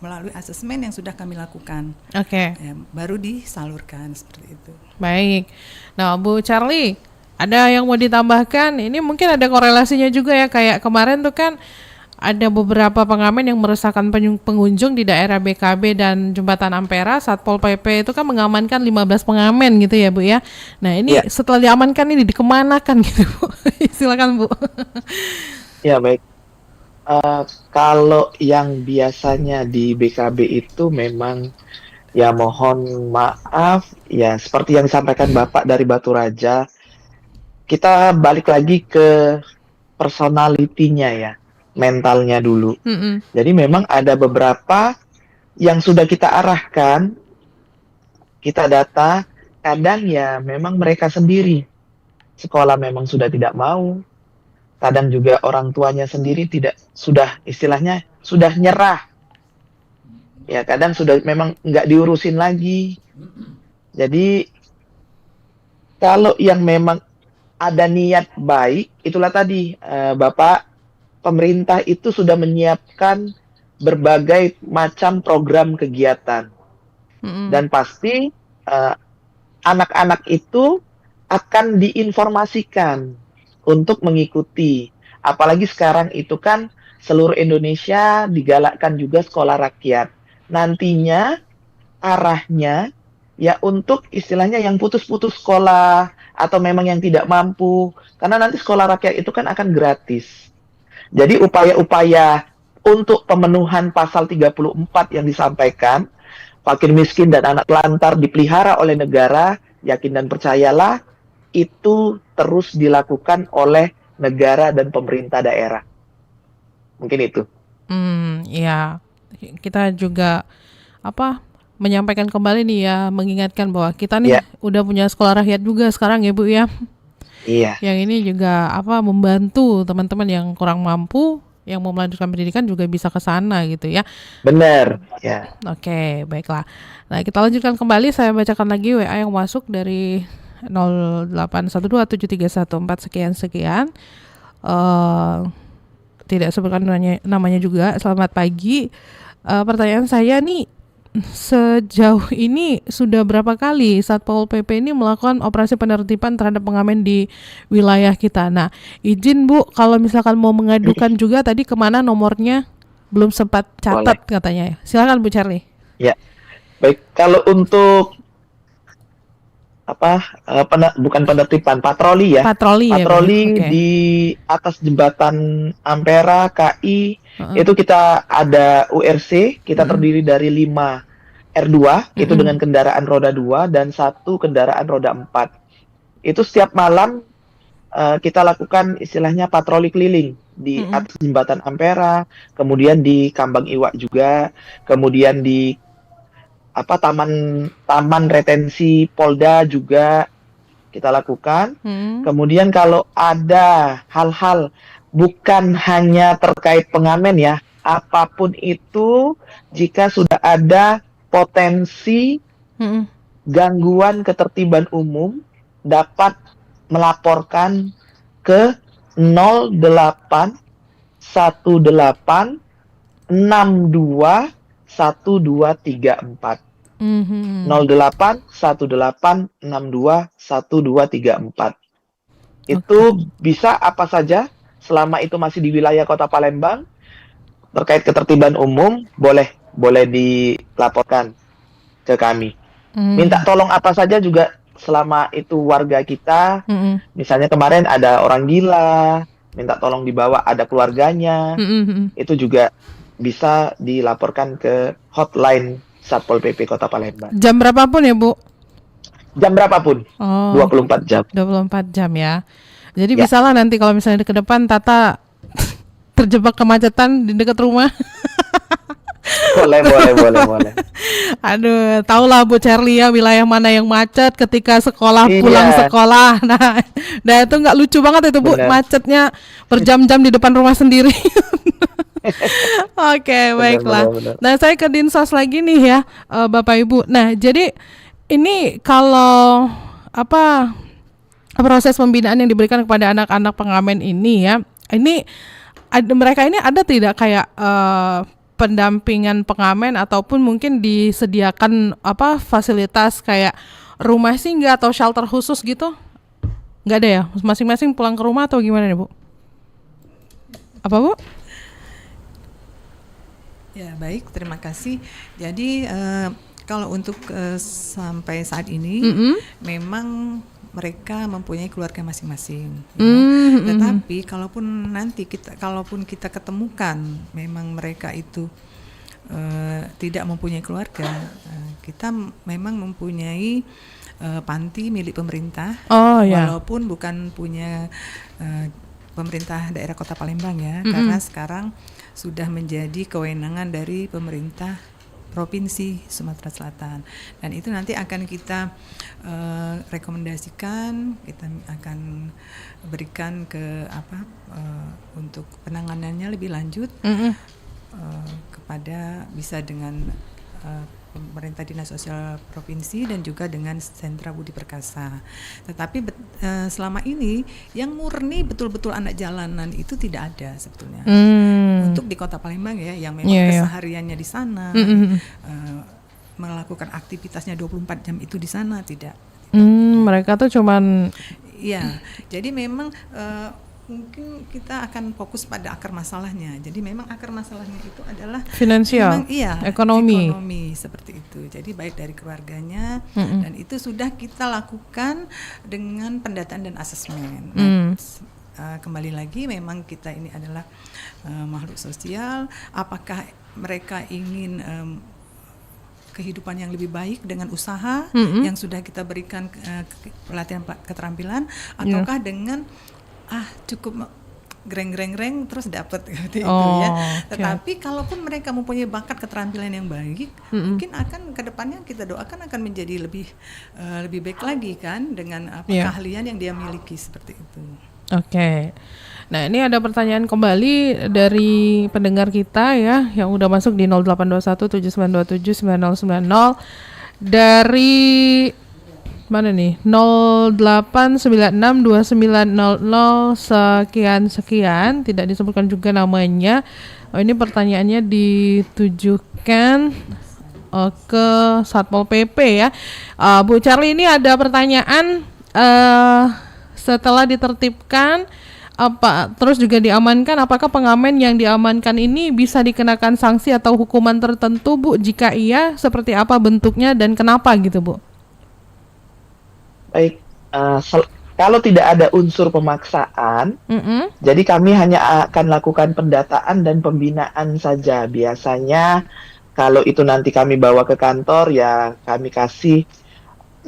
melalui asesmen yang sudah kami lakukan. Ya, baru disalurkan seperti itu. Baik. Nah, Bu Charlie, ada yang mau ditambahkan? Ini mungkin ada korelasinya juga ya, kayak kemarin tuh kan ada beberapa pengamen yang meresahkan pengunjung di daerah BKB dan Jembatan Ampera. Satpol PP itu kan mengamankan 15 pengamen gitu ya Bu ya. Nah ini setelah diamankan ini dikemanakan gitu Bu? Silakan Bu. Ya baik. Kalau yang biasanya di BKB itu memang ya mohon maaf ya seperti yang disampaikan Bapak dari Batu Raja, kita balik lagi ke personalitinya ya, mentalnya dulu. Mm-mm. Jadi memang ada beberapa yang sudah kita arahkan, kita data, kadang ya memang mereka sendiri. Sekolah memang sudah tidak mau, kadang juga orang tuanya sendiri tidak, sudah istilahnya sudah nyerah. Ya kadang sudah memang nggak diurusin lagi. Jadi kalau yang memang ada niat baik, itulah tadi Bapak, pemerintah itu sudah menyiapkan berbagai macam program kegiatan. Mm-mm. Dan pasti anak-anak itu akan diinformasikan untuk mengikuti. Apalagi sekarang itu kan seluruh Indonesia digalakkan juga sekolah rakyat. Nantinya arahnya ya untuk istilahnya yang putus-putus sekolah atau memang yang tidak mampu. Karena nanti sekolah rakyat itu kan akan gratis. Jadi upaya-upaya untuk pemenuhan pasal 34 yang disampaikan, fakir miskin dan anak telantar dipelihara oleh negara, yakin dan percayalah, itu terus dilakukan oleh negara dan pemerintah daerah. Mungkin itu. Ya, kita juga menyampaikan kembali nih ya, mengingatkan bahwa kita nih udah punya sekolah rakyat juga sekarang ya Bu ya. Iya. Yang ini juga membantu teman-teman yang kurang mampu, yang mau melanjutkan pendidikan juga bisa ke sana gitu ya. Benar, ya. Oke, baiklah. Nah, kita lanjutkan kembali. Saya bacakan lagi WA yang masuk dari 08127314 sekian. Tidak sebutkan namanya juga. Selamat pagi. Pertanyaan saya nih, sejauh ini sudah berapa kali Satpol PP ini melakukan operasi penertiban terhadap pengamen di wilayah kita? Nah, izin Bu, kalau misalkan mau mengadukan juga tadi kemana nomornya? Belum sempat catat katanya. Silakan Bu Charlie. Ya, baik. Kalau untuk bukan penertiban, patroli ya. Patroli ya, di atas jembatan Ampera KI. Itu kita ada URC, kita terdiri dari 5 R2, itu dengan kendaraan roda 2 dan 1 kendaraan roda 4. Itu setiap malam kita lakukan istilahnya patroli keliling di atas jembatan Ampera, kemudian di Kambang Iwak juga, kemudian di taman retensi Polda juga kita lakukan. Kemudian kalau ada hal-hal bukan hanya terkait pengamen ya, apapun itu, jika sudah ada potensi gangguan ketertiban umum, dapat melaporkan ke 0818 62 1234. 0818621234. Itu bisa apa saja selama itu masih di wilayah Kota Palembang terkait ketertiban umum, boleh dilaporkan ke kami. Minta tolong apa saja juga selama itu warga kita. Misalnya kemarin ada orang gila, minta tolong dibawa, ada keluarganya. Itu juga bisa dilaporkan ke hotline Satpol PP Kota Palembang. Jam berapapun ya Bu? Jam berapapun. 24 jam. 24 jam ya. Jadi bisalah nanti kalau misalnya ke depan Tata terjebak kemacetan di dekat rumah. Boleh. Aduh, tahulah Bu Charlie ya wilayah mana yang macet ketika pulang sekolah. Nah itu nggak lucu banget itu Bu, macetnya berjam-jam di depan rumah sendiri. Oke, baiklah. Benar. Nah, saya ke Dinsos lagi nih ya, Bapak Ibu. Nah, jadi ini kalau proses pembinaan yang diberikan kepada anak-anak pengamen ini ya, mereka ini ada tidak kayak pendampingan pengamen ataupun mungkin disediakan fasilitas kayak rumah singgah atau shelter khusus gitu? Nggak ada ya? Masing-masing pulang ke rumah atau gimana nih Bu? Apa Bu? Ya baik, terima kasih. Jadi kalau untuk sampai saat ini memang mereka mempunyai keluarga masing-masing. Tetapi kalaupun kita ketemukan memang mereka itu tidak mempunyai keluarga, kita memang mempunyai panti milik pemerintah, walaupun bukan punya pemerintah daerah Kota Palembang ya, karena sekarang sudah menjadi kewenangan dari pemerintah Provinsi Sumatera Selatan, dan itu nanti akan kita rekomendasikan, kita akan berikan ke untuk penanganannya lebih lanjut kepada bisa dengan pemerintah dinas sosial provinsi dan juga dengan sentra Budi Perkasa. Tetapi selama ini yang murni betul-betul anak jalanan itu tidak ada sebetulnya. Untuk di Kota Palembang ya, yang memang kesehariannya di sana, melakukan aktivitasnya 24 jam itu di sana tidak. Mereka tuh cuman jadi memang mungkin kita akan fokus pada akar masalahnya. Jadi memang akar masalahnya itu adalah finansial, ekonomi seperti itu. Jadi baik dari keluarganya dan itu sudah kita lakukan dengan pendataan dan asesmen. Kembali lagi memang kita ini adalah makhluk sosial. Apakah mereka ingin kehidupan yang lebih baik dengan usaha yang sudah kita berikan pelatihan keterampilan, ataukah dengan cukup greng terus dapat gitu ya. Tetapi kalaupun mereka mempunyai bakat keterampilan yang baik, mungkin akan kedepannya kita doakan akan menjadi lebih baik lagi kan dengan keahlian yang dia miliki seperti itu. Oke. Nah, ini ada pertanyaan kembali dari pendengar kita ya yang udah masuk di 082179279090 dari mana nih? 08962900 sekian, tidak disebutkan juga namanya. Ini pertanyaannya ditujukan ke Satpol PP ya. Bu Charlie, ini ada pertanyaan, setelah ditertibkan terus juga diamankan, apakah pengamen yang diamankan ini bisa dikenakan sanksi atau hukuman tertentu, Bu? Jika iya, seperti apa bentuknya dan kenapa gitu, Bu? Baik, kalau tidak ada unsur pemaksaan, jadi kami hanya akan lakukan pendataan dan pembinaan saja. Biasanya kalau itu nanti kami bawa ke kantor, ya kami kasih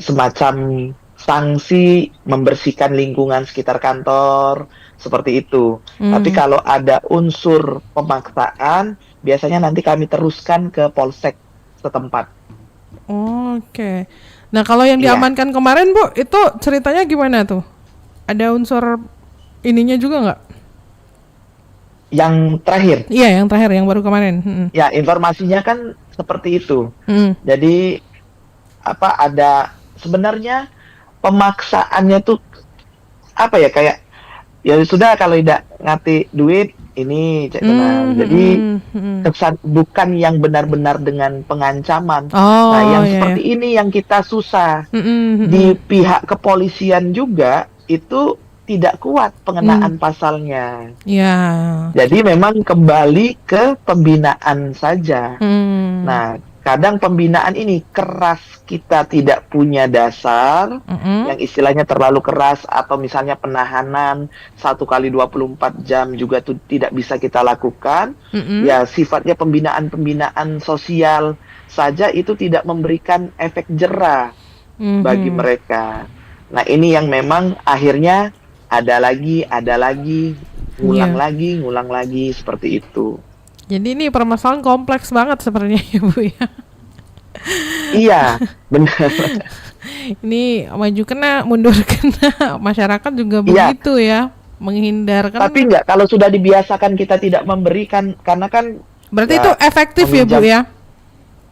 semacam sanksi membersihkan lingkungan sekitar kantor, seperti itu. Tapi kalau ada unsur pemaksaan, biasanya nanti kami teruskan ke polsek setempat. Oke. Nah, kalau yang diamankan kemarin, Bu, itu ceritanya gimana tuh? Ada unsur ininya juga nggak? Yang terakhir? Iya, yang terakhir, yang baru kemarin. Ya, informasinya kan seperti itu. Jadi, ada sebenarnya pemaksaannya tuh kayak ya sudah, kalau tidak ngasih duit ini jadi kesan bukan yang benar-benar dengan pengancaman. Nah, yang seperti ini yang kita susah di pihak kepolisian juga itu tidak kuat pengenaan pasalnya. Jadi memang kembali ke pembinaan saja. Nah, kadang pembinaan ini keras, kita tidak punya dasar, yang istilahnya terlalu keras, atau misalnya penahanan 1x24 jam juga tidak bisa kita lakukan. Ya, sifatnya pembinaan sosial saja, itu tidak memberikan efek jera bagi mereka. Nah, ini yang memang akhirnya ada lagi, ngulang lagi seperti itu. Jadi ini permasalahan kompleks banget sebenarnya ya, Bu ya. Iya, benar. Ini maju kena, mundur kena, masyarakat juga begitu ya, menghindarkan. Tapi enggak, kalau sudah dibiasakan kita tidak memberikan, karena kan berarti itu efektif ya, Bu ya?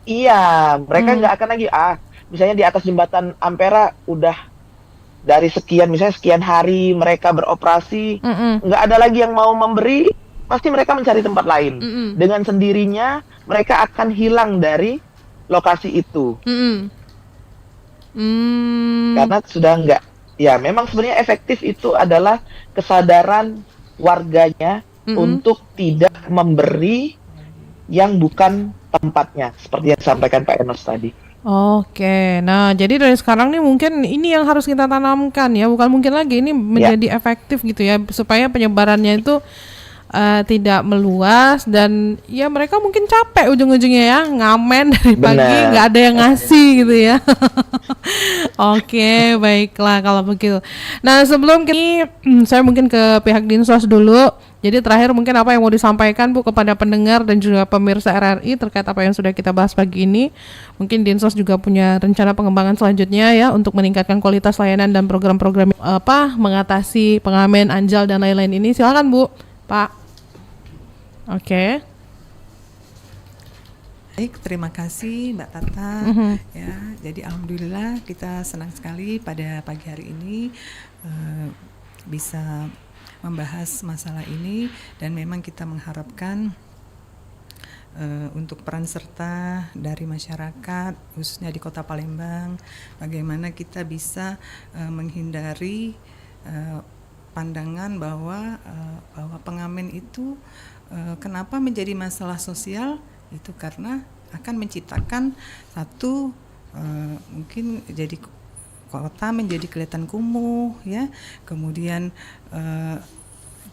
Iya, mereka nggak akan lagi, misalnya di atas jembatan Ampera udah dari misalnya sekian hari mereka beroperasi, nggak ada lagi yang mau memberi, pasti mereka mencari tempat lain. Dengan sendirinya mereka akan hilang dari lokasi itu. Karena sudah enggak. Ya, memang sebenarnya efektif itu adalah kesadaran warganya untuk tidak memberi yang bukan tempatnya, seperti yang disampaikan Pak Enos tadi. Oke, nah jadi dari sekarang nih mungkin ini yang harus kita tanamkan ya, bukan mungkin lagi, ini menjadi efektif gitu ya, supaya penyebarannya itu tidak meluas, dan ya mereka mungkin capek ujung-ujungnya ya, ngamen dari pagi Benar. nggak ada yang ngasih gitu ya. Oke, baiklah kalau begitu. Nah, sebelum ini saya mungkin ke pihak Dinsos dulu. Jadi terakhir mungkin apa yang mau disampaikan Bu kepada pendengar dan juga pemirsa RRI terkait apa yang sudah kita bahas pagi ini. Mungkin Dinsos juga punya rencana pengembangan selanjutnya ya untuk meningkatkan kualitas layanan dan program-program mengatasi pengamen, anjal dan lain-lain ini. Silakan Bu, Pak. Oke. Baik, terima kasih Mbak Tata. Ya, jadi alhamdulillah kita senang sekali pada pagi hari ini bisa membahas masalah ini, dan memang kita mengharapkan untuk peran serta dari masyarakat khususnya di Kota Palembang, bagaimana kita bisa menghindari pandangan bahwa pengamen itu kenapa menjadi masalah sosial, itu karena akan menciptakan satu mungkin jadi kota menjadi kelihatan kumuh ya, kemudian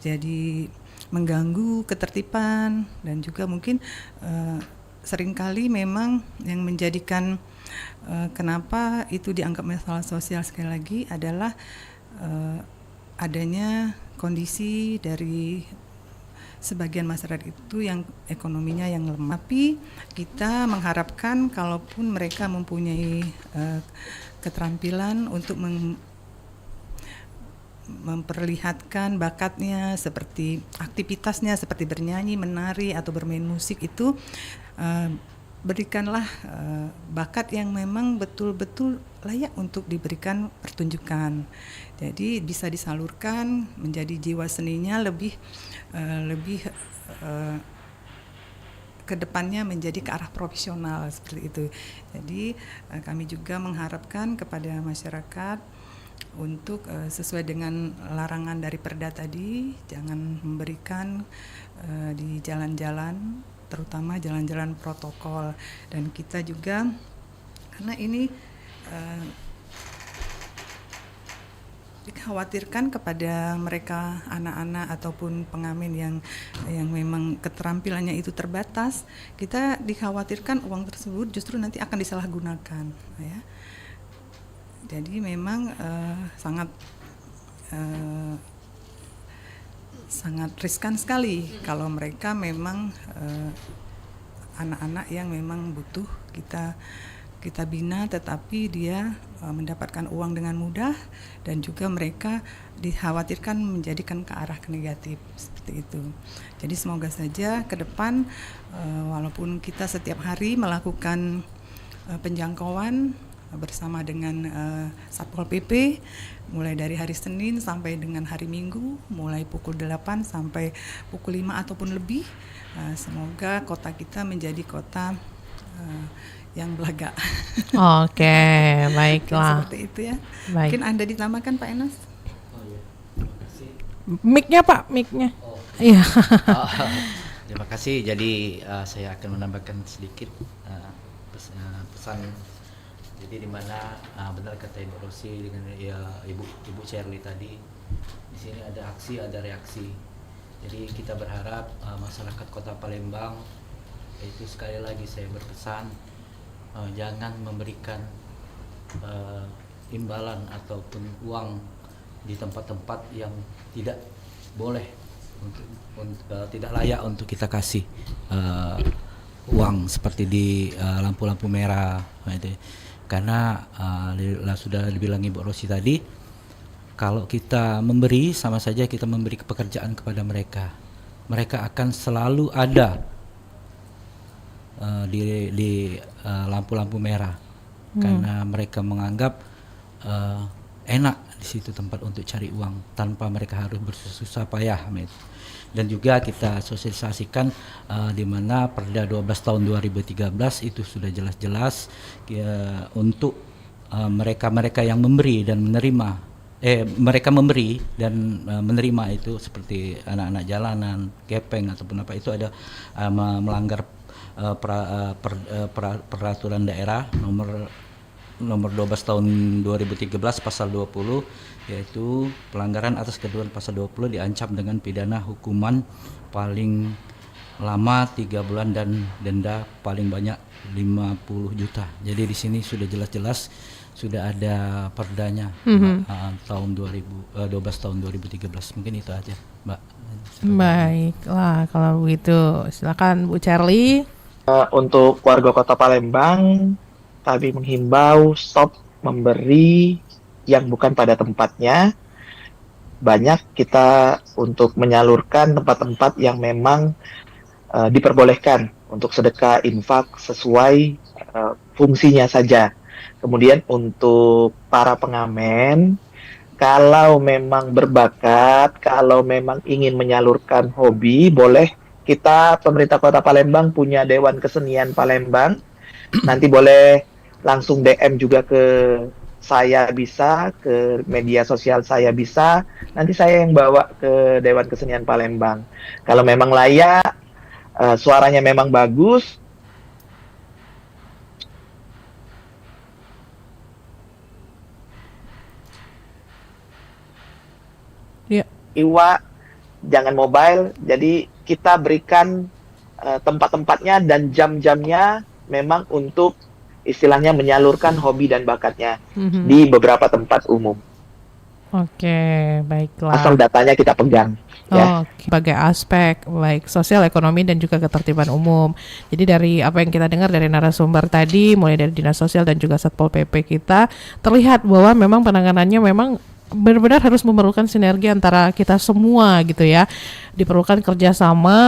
jadi mengganggu ketertiban, dan juga mungkin seringkali memang yang menjadikan kenapa itu dianggap masalah sosial sekali lagi adalah adanya kondisi dari sebagian masyarakat itu yang ekonominya yang lemah. Tapi kita mengharapkan kalaupun mereka mempunyai keterampilan untuk memperlihatkan bakatnya, seperti aktivitasnya seperti bernyanyi, menari atau bermain musik, itu berikanlah bakat yang memang betul-betul layak untuk diberikan pertunjukan. Jadi bisa disalurkan menjadi jiwa seninya lebih kedepannya menjadi ke arah profesional seperti itu. Jadi kami juga mengharapkan kepada masyarakat untuk sesuai dengan larangan dari Perda tadi, jangan memberikan di jalan-jalan, terutama jalan-jalan protokol. Dan kita juga karena ini dikhawatirkan kepada mereka anak-anak ataupun pengamen yang memang keterampilannya itu terbatas, kita dikhawatirkan uang tersebut justru nanti akan disalahgunakan ya. Jadi memang sangat riskan sekali kalau mereka memang anak-anak yang memang butuh kita bina, tetapi dia mendapatkan uang dengan mudah, dan juga mereka dikhawatirkan menjadikan ke arah negatif seperti itu. Jadi semoga saja ke depan walaupun kita setiap hari melakukan penjangkauan bersama dengan Satpol PP mulai dari hari Senin sampai dengan hari Minggu, mulai pukul 8 sampai pukul 5 ataupun lebih, semoga kota kita menjadi kota yang belaga. Oke, baiklah. Seperti itu ya. Baik. Mungkin Anda ditambahkan Pak Enos. Mic-nya Pak, mic-nya. Iya. Terima kasih. Jadi saya akan menambahkan sedikit pesan. Jadi di mana benar kata Ibu Rosi dengan Ibu Shirley tadi, di sini ada aksi, ada reaksi. Jadi kita berharap masyarakat Kota Palembang, itu sekali lagi saya berpesan, jangan memberikan imbalan ataupun uang di tempat-tempat yang tidak boleh, tidak layak untuk kita kasih uang, seperti di lampu-lampu merah. Karena sudah dibilang Ibu Rosi tadi, kalau kita memberi sama saja kita memberi pekerjaan kepada mereka. Mereka akan selalu ada di lampu-lampu merah, karena mereka menganggap enak di situ tempat untuk cari uang tanpa mereka harus bersusah payah. Dan juga kita sosialisasikan di mana Perda 12 tahun 2013 itu sudah jelas-jelas untuk mereka-mereka yang memberi dan menerima, mereka memberi dan menerima itu seperti anak-anak jalanan, gepeng ataupun apa, itu ada melanggar peraturan daerah nomor nomor 12 tahun 2013 pasal 20, yaitu pelanggaran atas ketentuan pasal 20 diancam dengan pidana hukuman paling lama 3 bulan dan denda paling banyak 50 juta. Jadi di sini sudah jelas-jelas sudah ada perdanya tahun 12 tahun 2013. Mungkin itu aja, Mbak. Baiklah, kalau begitu silakan Bu Charlie. Untuk warga Kota Palembang, kami menghimbau stop memberi yang bukan pada tempatnya. Banyak kita untuk menyalurkan tempat-tempat yang memang diperbolehkan untuk sedekah infak sesuai fungsinya saja. Kemudian untuk para pengamen, kalau memang berbakat, kalau memang ingin menyalurkan hobi, boleh kita pemerintah Kota Palembang punya Dewan Kesenian Palembang. Nanti boleh langsung DM juga ke saya bisa, ke media sosial saya bisa. Nanti saya yang bawa ke Dewan Kesenian Palembang. Kalau memang layak, suaranya memang bagus, Ya. Iwa, jangan mobile. Jadi kita berikan tempat-tempatnya dan jam-jamnya memang untuk istilahnya menyalurkan hobi dan bakatnya di beberapa tempat umum. Oke, baiklah. Asal datanya kita pegang. Ya. Sebagai aspek baik sosial, ekonomi dan juga ketertiban umum. Jadi dari apa yang kita dengar dari narasumber tadi, mulai dari Dinas Sosial dan juga Satpol PP kita, terlihat bahwa memang penanganannya memang benar-benar harus memerlukan sinergi antara kita semua gitu ya. Diperlukan kerjasama,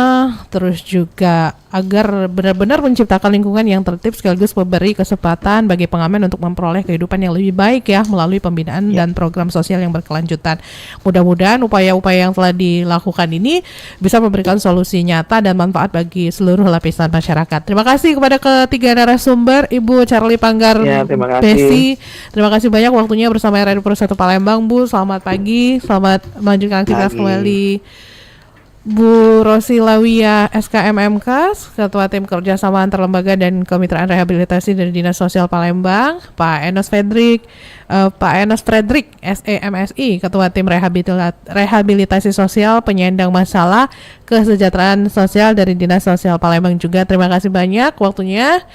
terus juga agar benar-benar menciptakan lingkungan yang tertib sekaligus memberi kesempatan bagi pengamen untuk memperoleh kehidupan yang lebih baik ya melalui pembinaan dan program sosial yang berkelanjutan. Mudah-mudahan upaya-upaya yang telah dilakukan ini bisa memberikan solusi nyata dan manfaat bagi seluruh lapisan masyarakat. Terima kasih kepada ketiga narasumber, Ibu Charlie Panggar Terima kasih. Besi. Terima kasih banyak waktunya bersama Radio Pro 1 Palembang, Bu. Selamat pagi, selamat melanjutkan aktivitas kembali. Bu Rosi Lawia SKMMK, Ketua Tim Kerjasama Antar Lembaga dan Kemitraan Rehabilitasi dari Dinas Sosial Palembang, Pak Enos Fredrik SEMSI, Ketua Tim Rehabilitasi Sosial Penyandang Masalah Kesejahteraan Sosial dari Dinas Sosial Palembang juga. Terima kasih banyak waktunya.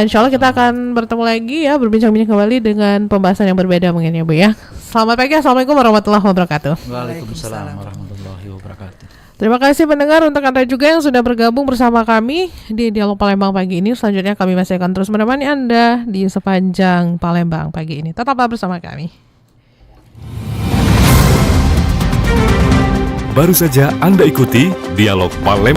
Insya Allah kita akan bertemu lagi ya, berbincang-bincang kembali dengan pembahasan yang berbeda mungkin ya Bu ya. Selamat pagi, Assalamualaikum warahmatullahi wabarakatuh. Waalaikumsalam warahmatullahi wabarakatuh. Terima kasih pendengar, untuk Anda juga yang sudah bergabung bersama kami di Dialog Palembang pagi ini. Selanjutnya kami masih akan terus menemani Anda di sepanjang Palembang pagi ini. Tetaplah bersama kami. Baru saja Anda ikuti Dialog Palembang